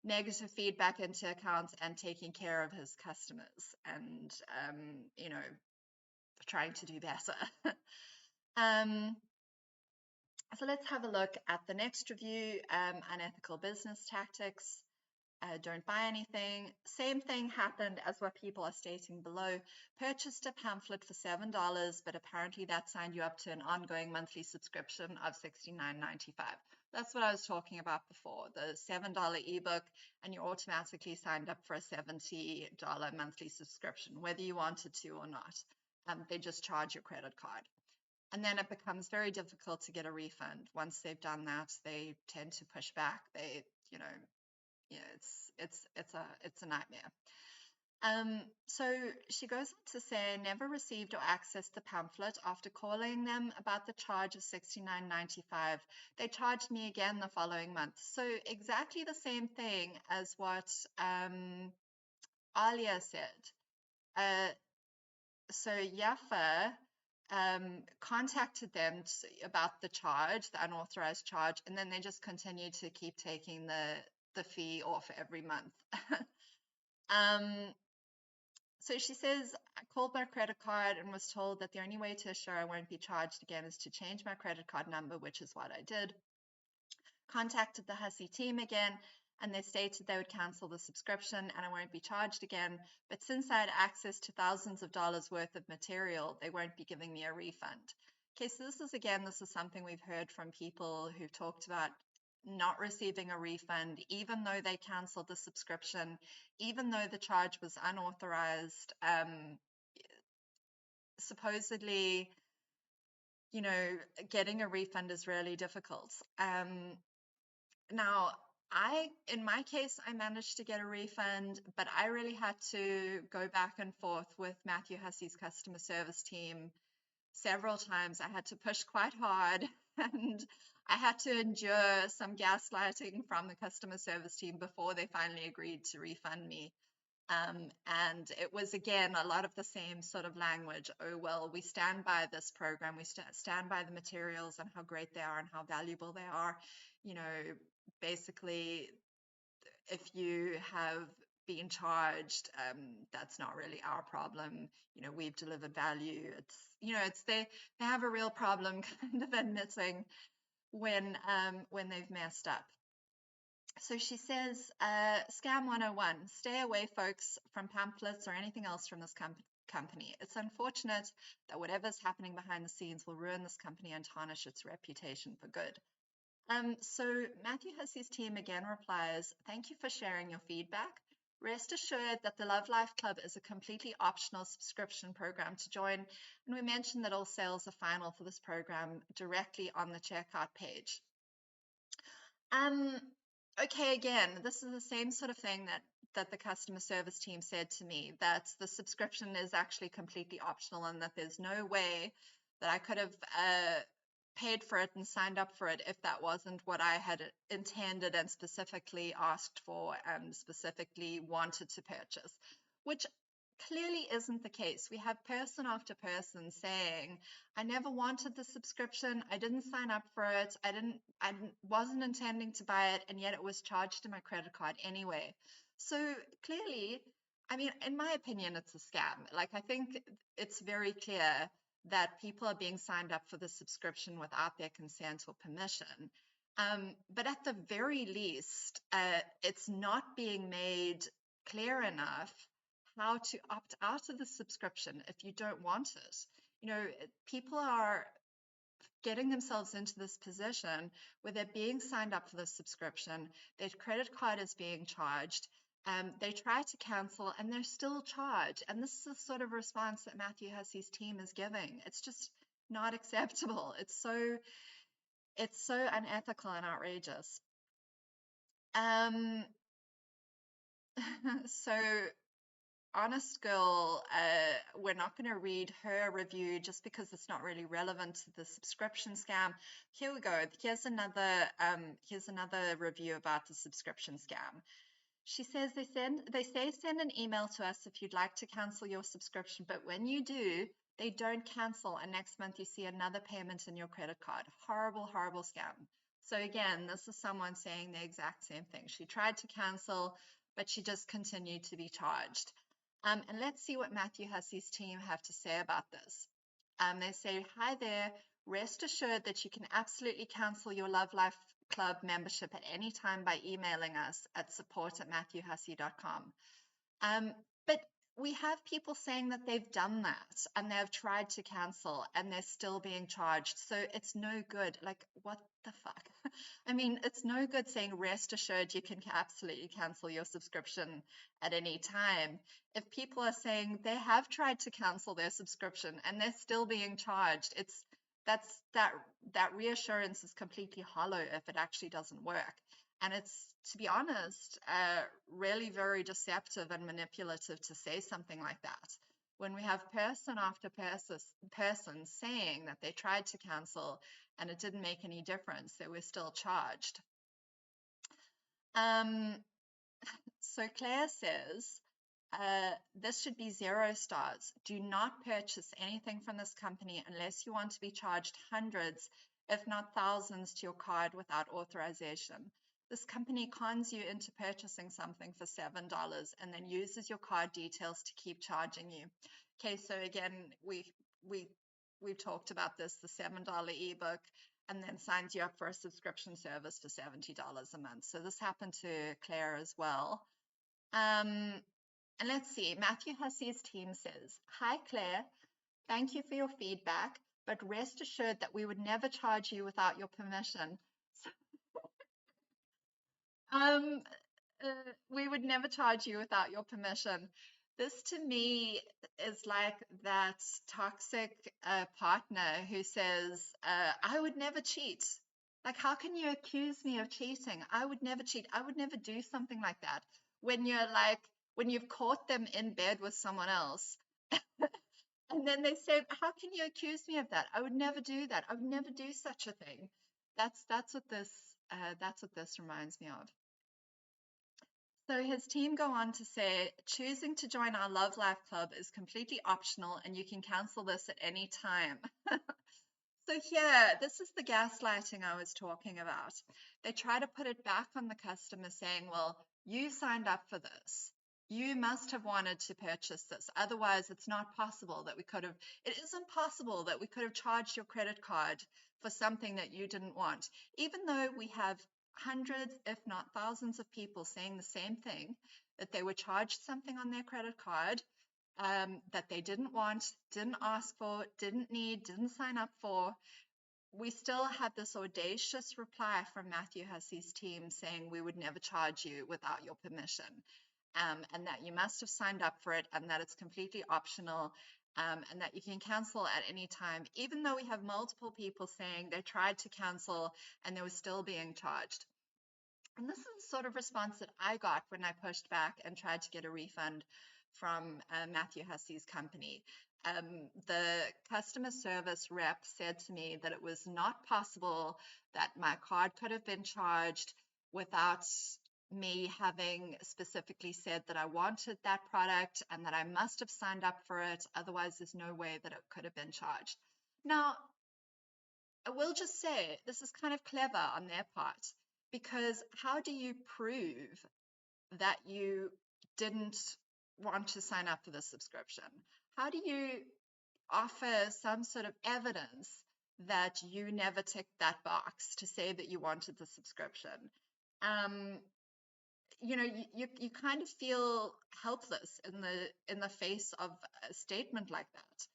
negative feedback into account and taking care of his customers and trying to do better. So let's have a look at the next review. Unethical business tactics. Don't buy anything. Same thing happened as what people are stating below. Purchased a pamphlet for $7, but apparently that signed you up to an ongoing monthly subscription of $69.95. That's what I was talking about before, the $7 ebook, and you're automatically signed up for a $70 monthly subscription, whether you wanted to or not. They just charge your credit card. And then it becomes very difficult to get a refund. Once they've done that, they tend to push back. It's a nightmare. So she goes on to say, never received or accessed the pamphlet. After calling them about the charge of $69.95, they charged me again the following month. So exactly the same thing as what Alia said. So Yafa contacted them about the charge, the unauthorized charge, and then they just continued to keep taking the fee off every month. So she says, I called my credit card and was told that the only way to assure I won't be charged again is to change my credit card number, which is what I did. Contacted the Hussey team again, and they stated they would cancel the subscription and I won't be charged again. But since I had access to thousands of dollars worth of material, they won't be giving me a refund. Okay, so this is something we've heard from people who've talked about not receiving a refund, even though they canceled the subscription, even though the charge was unauthorized. Supposedly, getting a refund is really difficult. Now, in my case, I managed to get a refund, but I really had to go back and forth with Matthew Hussey's customer service team several times. I had to push quite hard, and I had to endure some gaslighting from the customer service team before they finally agreed to refund me. And it was, again, a lot of the same sort of language. Oh, well, we stand by this program. We stand by the materials and how great they are and how valuable they are. Basically, if you have been charged, that's not really our problem. We've delivered value. They have a real problem kind of admitting when they've messed up. So she says, Scam 101, stay away, folks, from pamphlets or anything else from this company. It's unfortunate that whatever's happening behind the scenes will ruin this company and tarnish its reputation for good. So Matthew Hussey's team again replies, thank you for sharing your feedback. Rest assured that the Love Life Club is a completely optional subscription program to join, and we mentioned that all sales are final for this program directly on the checkout page. Okay, again, this is the same sort of thing that the customer service team said to me, that the subscription is actually completely optional and that there's no way that I could have paid for it and signed up for it if that wasn't what I had intended and specifically asked for and specifically wanted to purchase, which clearly isn't the case. We have person after person saying, I never wanted the subscription, I didn't sign up for it, I wasn't intending to buy it, and yet it was charged to my credit card anyway. So clearly, I mean, in my opinion, it's a scam. Like, I think it's very clear that people are being signed up for the subscription without their consent or permission. But at the very least, it's not being made clear enough how to opt out of the subscription if you don't want it. You know, people are getting themselves into this position where they're being signed up for the subscription, their credit card is being charged, they try to cancel and they're still charged. And this is the sort of response that Matthew Hussey's team is giving. It's just not acceptable. It's so unethical and outrageous. So Honest Girl, we're not going to read her review just because it's not really relevant to the subscription scam. Here we go. Here's another review about the subscription scam. She says they say send an email to us if you'd like to cancel your subscription, but when you do, they don't cancel, and next month you see another payment in your credit card. Horrible, horrible scam. So again, this is someone saying the exact same thing. She tried to cancel, but she just continued to be charged. And let's see what Matthew Hussey's team have to say about this. They say, hi there, rest assured that you can absolutely cancel your Love Life Club membership at any time by emailing us at support@matthewhussey.com. But we have people saying that they've done that and they've tried to cancel and they're still being charged. So it's no good. Like, what the fuck? I mean, it's no good saying rest assured you can absolutely cancel your subscription at any time. If people are saying they have tried to cancel their subscription and they're still being charged, that reassurance is completely hollow if it actually doesn't work. And it's, to be honest, really very deceptive and manipulative to say something like that. When we have person after person saying that they tried to cancel and it didn't make any difference, they were still charged. So Claire says, this should be 0 stars. Do not purchase anything from this company unless you want to be charged hundreds, if not thousands, to your card without authorization. This company cons you into purchasing something for $7 and then uses your card details to keep charging you. Okay, so again, we've talked about this, the $7 ebook, and then signs you up for a subscription service for $70 a month. So this happened to Claire as well. And let's see, Matthew Hussey's team says, hi Claire, thank you for your feedback, but rest assured that we would never charge you without your permission. We would never charge you without your permission. This to me is like that toxic partner who says, I would never cheat. Like, how can you accuse me of cheating? I would never cheat. I would never do something like that. When you've caught them in bed with someone else. And then they say, how can you accuse me of that? I would never do that. I would never do such a thing. That's what this reminds me of. So his team go on to say, choosing to join our Love Life Club is completely optional and you can cancel this at any time. So here, this is the gaslighting I was talking about. They try to put it back on the customer saying, well, you signed up for this. You must have wanted to purchase this. Otherwise, it's not possible that it isn't possible that we could have charged your credit card for something that you didn't want. Even though we have hundreds, if not thousands of people saying the same thing, that they were charged something on their credit card that they didn't want, didn't ask for, didn't need, didn't sign up for. We still had this audacious reply from Matthew Hussey's team saying we would never charge you without your permission, and that you must have signed up for it and that it's completely optional, and that you can cancel at any time, even though we have multiple people saying they tried to cancel and they were still being charged. And this is the sort of response that I got when I pushed back and tried to get a refund from Matthew Hussey's company. The customer service rep said to me that it was not possible that my card could have been charged without me having specifically said that I wanted that product and that I must have signed up for it. Otherwise, there's no way that it could have been charged. Now, I will just say this is kind of clever on their part, because how do you prove that you didn't want to sign up for the subscription? How do you offer some sort of evidence that you never ticked that box to say that you wanted the subscription? Um, you kind of feel helpless in the face of a statement like that,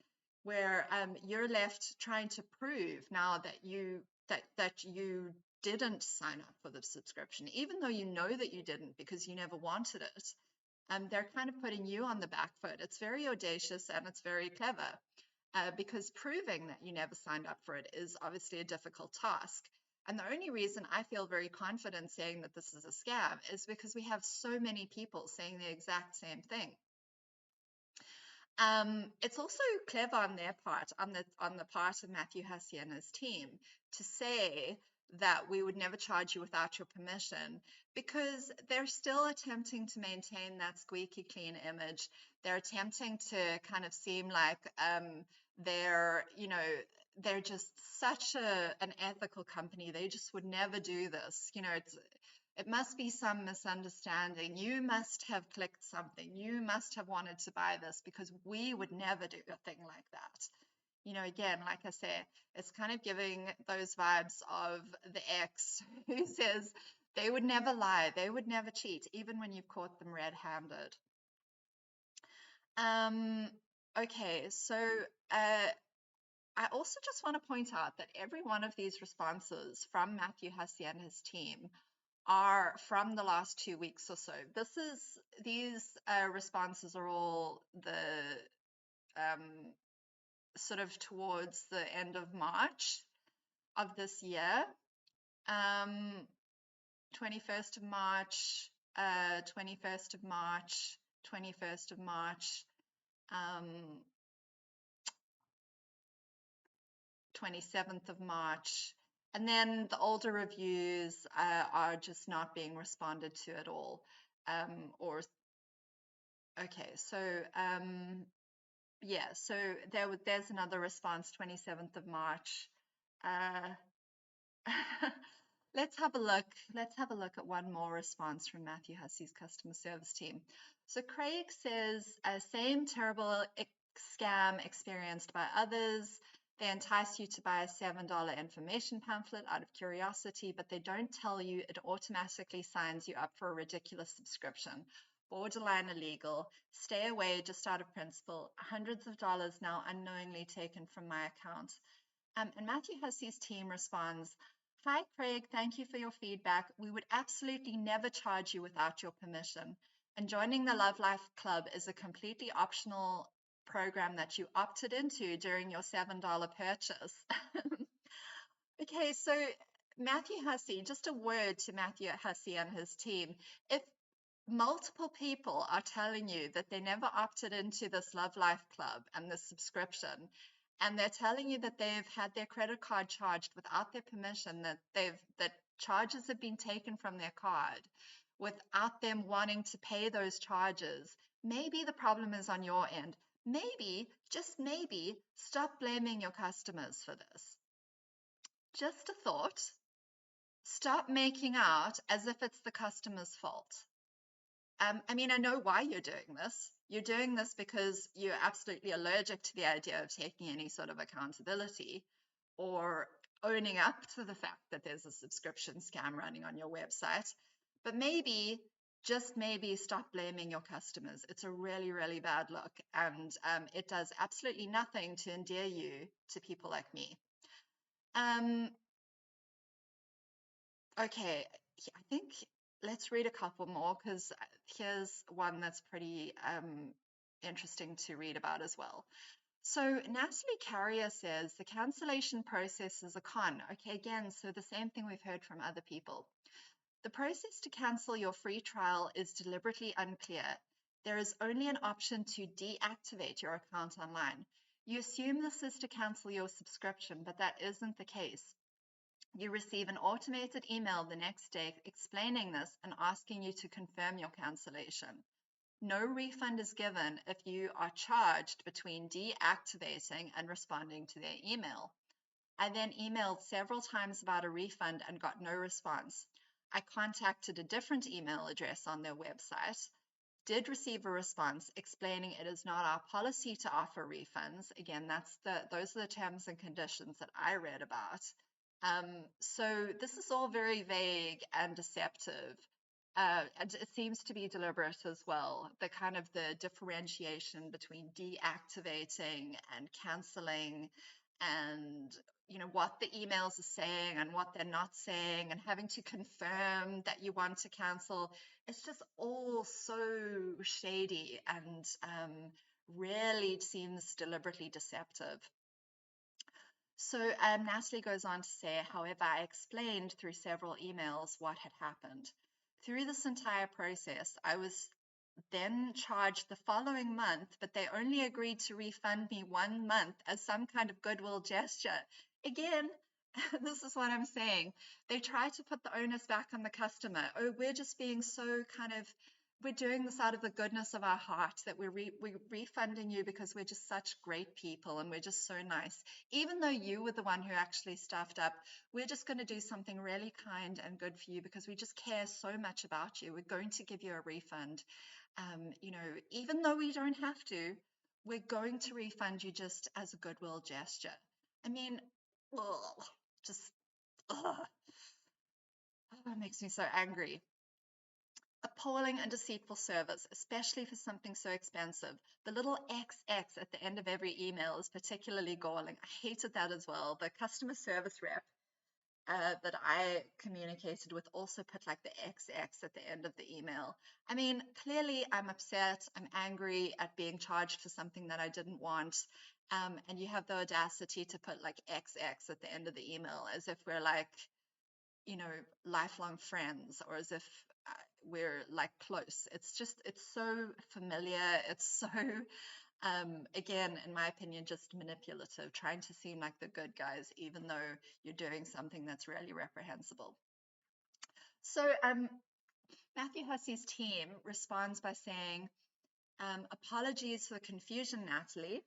where you're left trying to prove now that you didn't sign up for the subscription, even though you know that you didn't because you never wanted it. They're kind of putting you on the back foot. It's very audacious and it's very clever, because proving that you never signed up for it is obviously a difficult task. And the only reason I feel very confident saying that this is a scam is because we have so many people saying the exact same thing. It's also clever on their part, on the part of Matthew Hussey and his team, to say that we would never charge you without your permission, because they're still attempting to maintain that squeaky clean image. They're attempting to kind of seem like they're, they're just such an ethical company. They just would never do this. It must be some misunderstanding. You must have clicked something. You must have wanted to buy this, because we would never do a thing like that. Again, like I say, it's kind of giving those vibes of the ex who says they would never lie, they would never cheat, even when you've caught them red-handed. Okay, so I also just want to point out that every one of these responses from Matthew Hussey and his team are from the last 2 weeks or so. These responses are all the sort of towards the end of March of this year. 21st of March, 21st of March, 21st of March, 27th of March. And then the older reviews are just not being responded to at all. Okay, so yeah, so there's another response, 27th of March. Let's have a look. Let's have a look at one more response from Matthew Hussey's customer service team. So Craig says, same terrible scam experienced by others. They entice you to buy a $7 information pamphlet out of curiosity, but they don't tell you it automatically signs you up for a ridiculous subscription. Borderline illegal. Stay away just out of principle. Hundreds of dollars now unknowingly taken from my account. And Matthew Hussey's team responds, "Hi, Craig. Thank you for your feedback. We would absolutely never charge you without your permission. And joining the Love Life Club is a completely optional program that you opted into during your $7 purchase." Okay, so Matthew Hussey, just a word to Matthew Hussey and his team. If multiple people are telling you that they never opted into this Love Life Club and this subscription, and they're telling you that they've had their credit card charged without their permission, that charges have been taken from their card without them wanting to pay those charges, maybe the problem is on your end. Maybe, just maybe, stop blaming your customers for this. Just a thought. Stop making out as if it's the customer's fault. I mean, I know why you're doing this. You're doing this because you're absolutely allergic to the idea of taking any sort of accountability or owning up to the fact that there's a subscription scam running on your website. But maybe, just maybe, stop blaming your customers. It's a really, really bad look, and it does absolutely nothing to endear you to people like me. Okay, I think let's read a couple more, because here's one that's pretty interesting to read about as well. So Natalie Carrier says the cancellation process is a con. Okay, again, so the same thing we've heard from other people. The process to cancel your free trial is deliberately unclear. There is only an option to deactivate your account online. You assume this is to cancel your subscription, but that isn't the case. You receive an automated email the next day explaining this and asking you to confirm your cancellation. No refund is given if you are charged between deactivating and responding to their email. I then emailed several times about a refund and got no response. I contacted a different email address on their website, did receive a response explaining it is not our policy to offer refunds. Again, those are the terms and conditions that I read about. So this is all very vague and deceptive. And it seems to be deliberate as well. The differentiation between deactivating and canceling, and what the emails are saying and what they're not saying, and having to confirm that you want to cancel. It's just all so shady and really seems deliberately deceptive. So Natalie goes on to say, however, I explained through several emails what had happened. Through this entire process, I was then charged the following month, but they only agreed to refund me 1 month as some kind of goodwill gesture. Again, this is what I'm saying. They try to put the onus back on the customer. Oh, we're just being so we're doing this out of the goodness of our heart, that we're refunding you because we're just such great people and we're just so nice. Even though you were the one who actually stuffed up, we're just going to do something really kind and good for you because we just care so much about you. We're going to give you a refund. Even though we don't have to, we're going to refund you just as a goodwill gesture. I mean, it makes me so angry. Appalling and deceitful service, especially for something so expensive. The little XX at the end of every email is particularly galling. I hated that as well. The customer service rep that I communicated with also put like the XX at the end of the email. I mean, clearly I'm upset, I'm angry at being charged for something that I didn't want. And you have the audacity to put like XX at the end of the email as if we're like, lifelong friends, or as if we're like close. It's so familiar. It's so, again, in my opinion, just manipulative, trying to seem like the good guys, even though you're doing something that's really reprehensible. So Matthew Hussey's team responds by saying, apologies for the confusion, Natalie.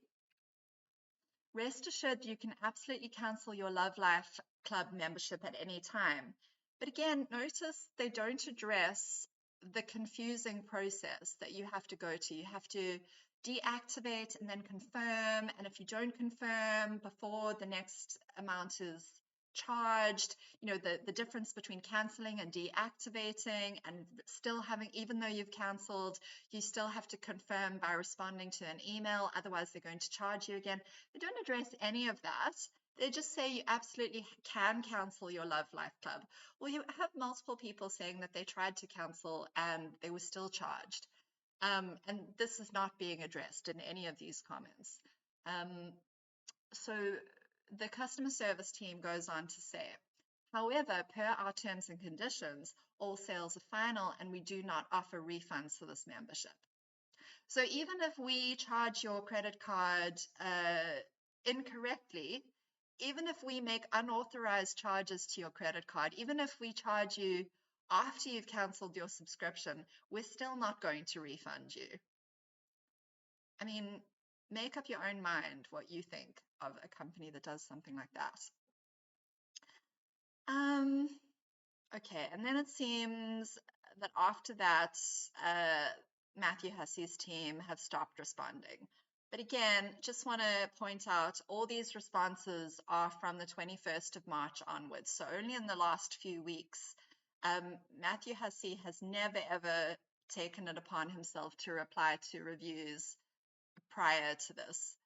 Rest assured you can absolutely cancel your Love Life Club membership at any time. But again, notice they don't address the confusing process that you have to go to. You have to deactivate and then confirm. And if you don't confirm before the next amount is charged, the difference between canceling and deactivating, and still having, even though you've canceled, you still have to confirm by responding to an email, otherwise they're going to charge you again. They don't address any of that. They just say you absolutely can cancel your Love Life Club. Well, you have multiple people saying that they tried to cancel and they were still charged. And this is not being addressed in any of these comments. So the customer service team goes on to say, however, per our terms and conditions, all sales are final and we do not offer refunds for this membership. So even if we charge your credit card incorrectly, even if we make unauthorized charges to your credit card, even if we charge you after you've canceled your subscription, we're still not going to refund you. I mean, make up your own mind what you think of a company that does something like that. Okay, and then it seems that after that, Matthew Hussey's team have stopped responding. But again, just want to point out all these responses are from the 21st of March onwards. So only in the last few weeks, Matthew Hussey has never ever taken it upon himself to reply to reviews prior to this.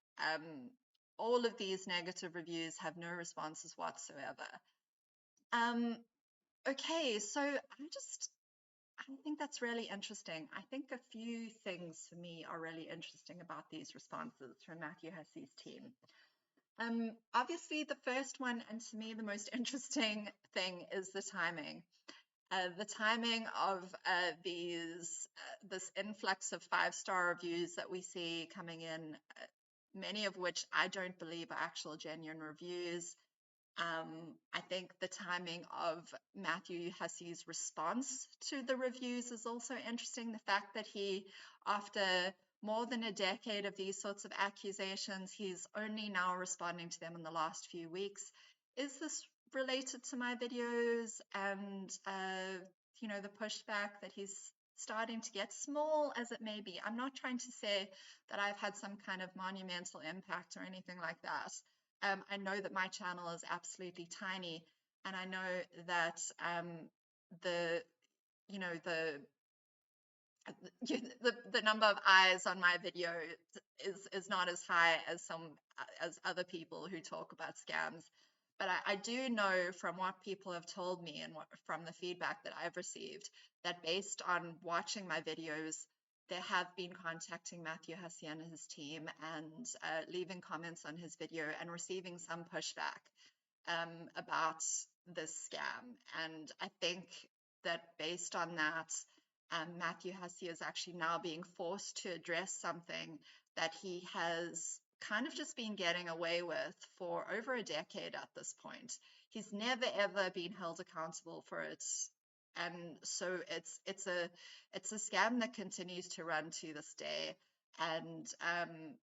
All of these negative reviews have no responses whatsoever. Okay, so I think that's really interesting. I think a few things for me are really interesting about these responses from Matthew Hussey's team. Obviously, the first one, and to me the most interesting thing, is the timing. The timing of this influx of 5-star reviews that we see coming in, many of which I don't believe are actual genuine reviews. I think the timing of Matthew Hussey's response to the reviews is also interesting. The fact that he, after more than a decade of these sorts of accusations, he's only now responding to them in the last few weeks. Is this related to my videos and, the pushback that he's starting to get, small as it may be? I'm not trying to say that I've had some kind of monumental impact or anything like that. I know that my channel is absolutely tiny, and I know that the you know the number of eyes on my video is not as high as other people who talk about scams. But I do know from what people have told me and from the feedback that I've received, that based on watching my videos, they have been contacting Matthew Hussey and his team and leaving comments on his video and receiving some pushback about this scam. And I think that based on that, Matthew Hussey is actually now being forced to address something that he has kind of just been getting away with for over a decade at this point. He's never ever been held accountable for it. And so it's a scam that continues to run to this day. And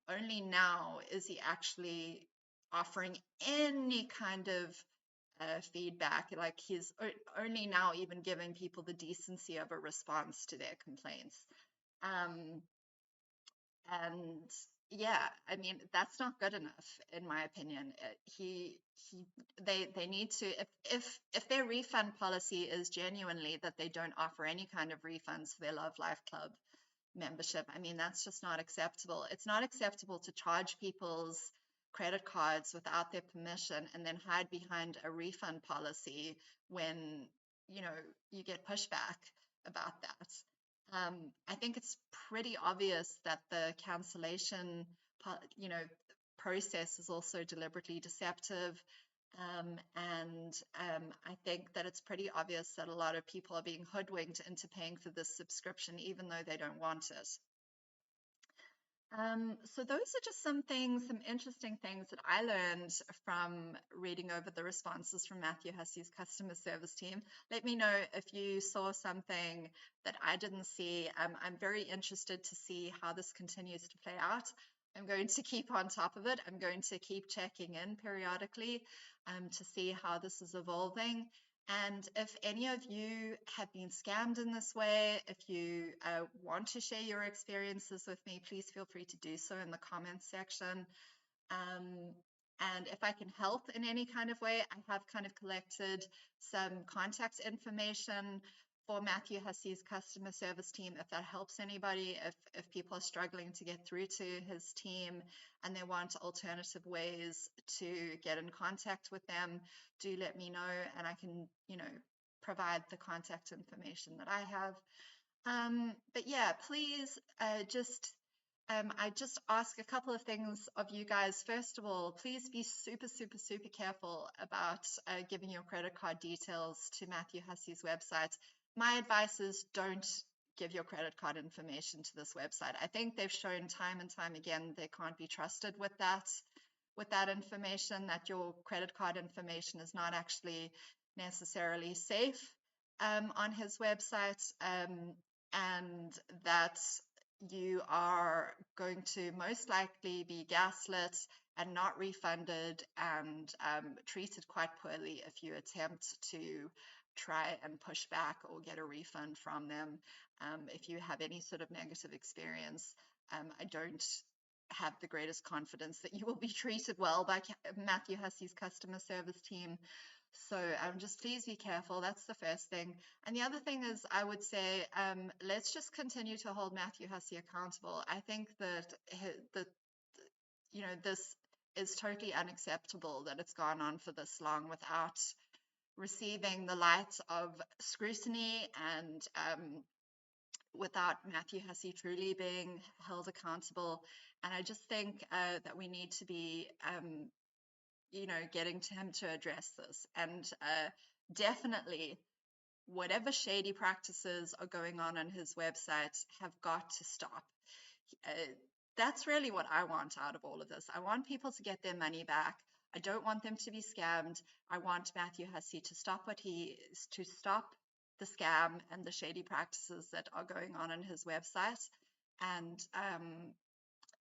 only now is he actually offering any kind of feedback. Like he's only now even giving people the decency of a response to their complaints. Um, and yeah, I mean, that's not good enough, in my opinion. They need to, if their refund policy is genuinely that they don't offer any kind of refunds for their Love Life Club membership, I mean, that's just not acceptable. It's not acceptable to charge people's credit cards without their permission and then hide behind a refund policy when, you get pushback about that. I think it's pretty obvious that the cancellation, process is also deliberately deceptive. I think that it's pretty obvious that a lot of people are being hoodwinked into paying for this subscription, even though they don't want it. So those are just some interesting things that I learned from reading over the responses from Matthew Hussey's customer service team. Let me know if you saw something that I didn't see. I'm very interested to see how this continues to play out. I'm going to keep on top of it. I'm going to keep checking in periodically to see how this is evolving. And if any of you have been scammed in this way, if you want to share your experiences with me, please feel free to do so in the comments section. And if I can help in any kind of way, I have kind of collected some contact information for Matthew Hussey's customer service team. If that helps anybody, if people are struggling to get through to his team and they want alternative ways to get in contact with them, do let me know and I can, provide the contact information that I have. But yeah, please I just ask a couple of things of you guys. First of all, please be super, super, super careful about giving your credit card details to Matthew Hussey's website. My advice is don't give your credit card information to this website. I think they've shown time and time again they can't be trusted with that information, that your credit card information is not actually necessarily safe on his website, and that you are going to most likely be gaslit and not refunded and treated quite poorly if you attempt to try and push back or get a refund from them. If you have any sort of negative experience, I don't have the greatest confidence that you will be treated well by Matthew Hussey's customer service team. So just please be careful. That's the first thing. And the other thing is, I would say, let's just continue to hold Matthew Hussey accountable. I think that this is totally unacceptable that it's gone on for this long without receiving the light of scrutiny and without Matthew Hussey truly being held accountable. And I just think that we need to be getting to him to address this. And definitely whatever shady practices are going on his website have got to stop. That's really what I want out of all of this. I want people to get their money back. I don't want them to be scammed. I want Matthew Hussey to stop the scam and the shady practices that are going on his website. And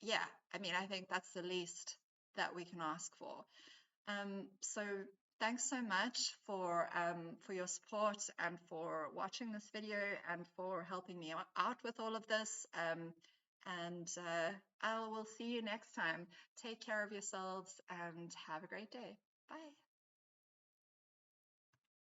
yeah, I mean, I think that's the least that we can ask for. So thanks so much for your support and for watching this video and for helping me out with all of this. And I will see you next time. Take care of yourselves and have a great day. Bye.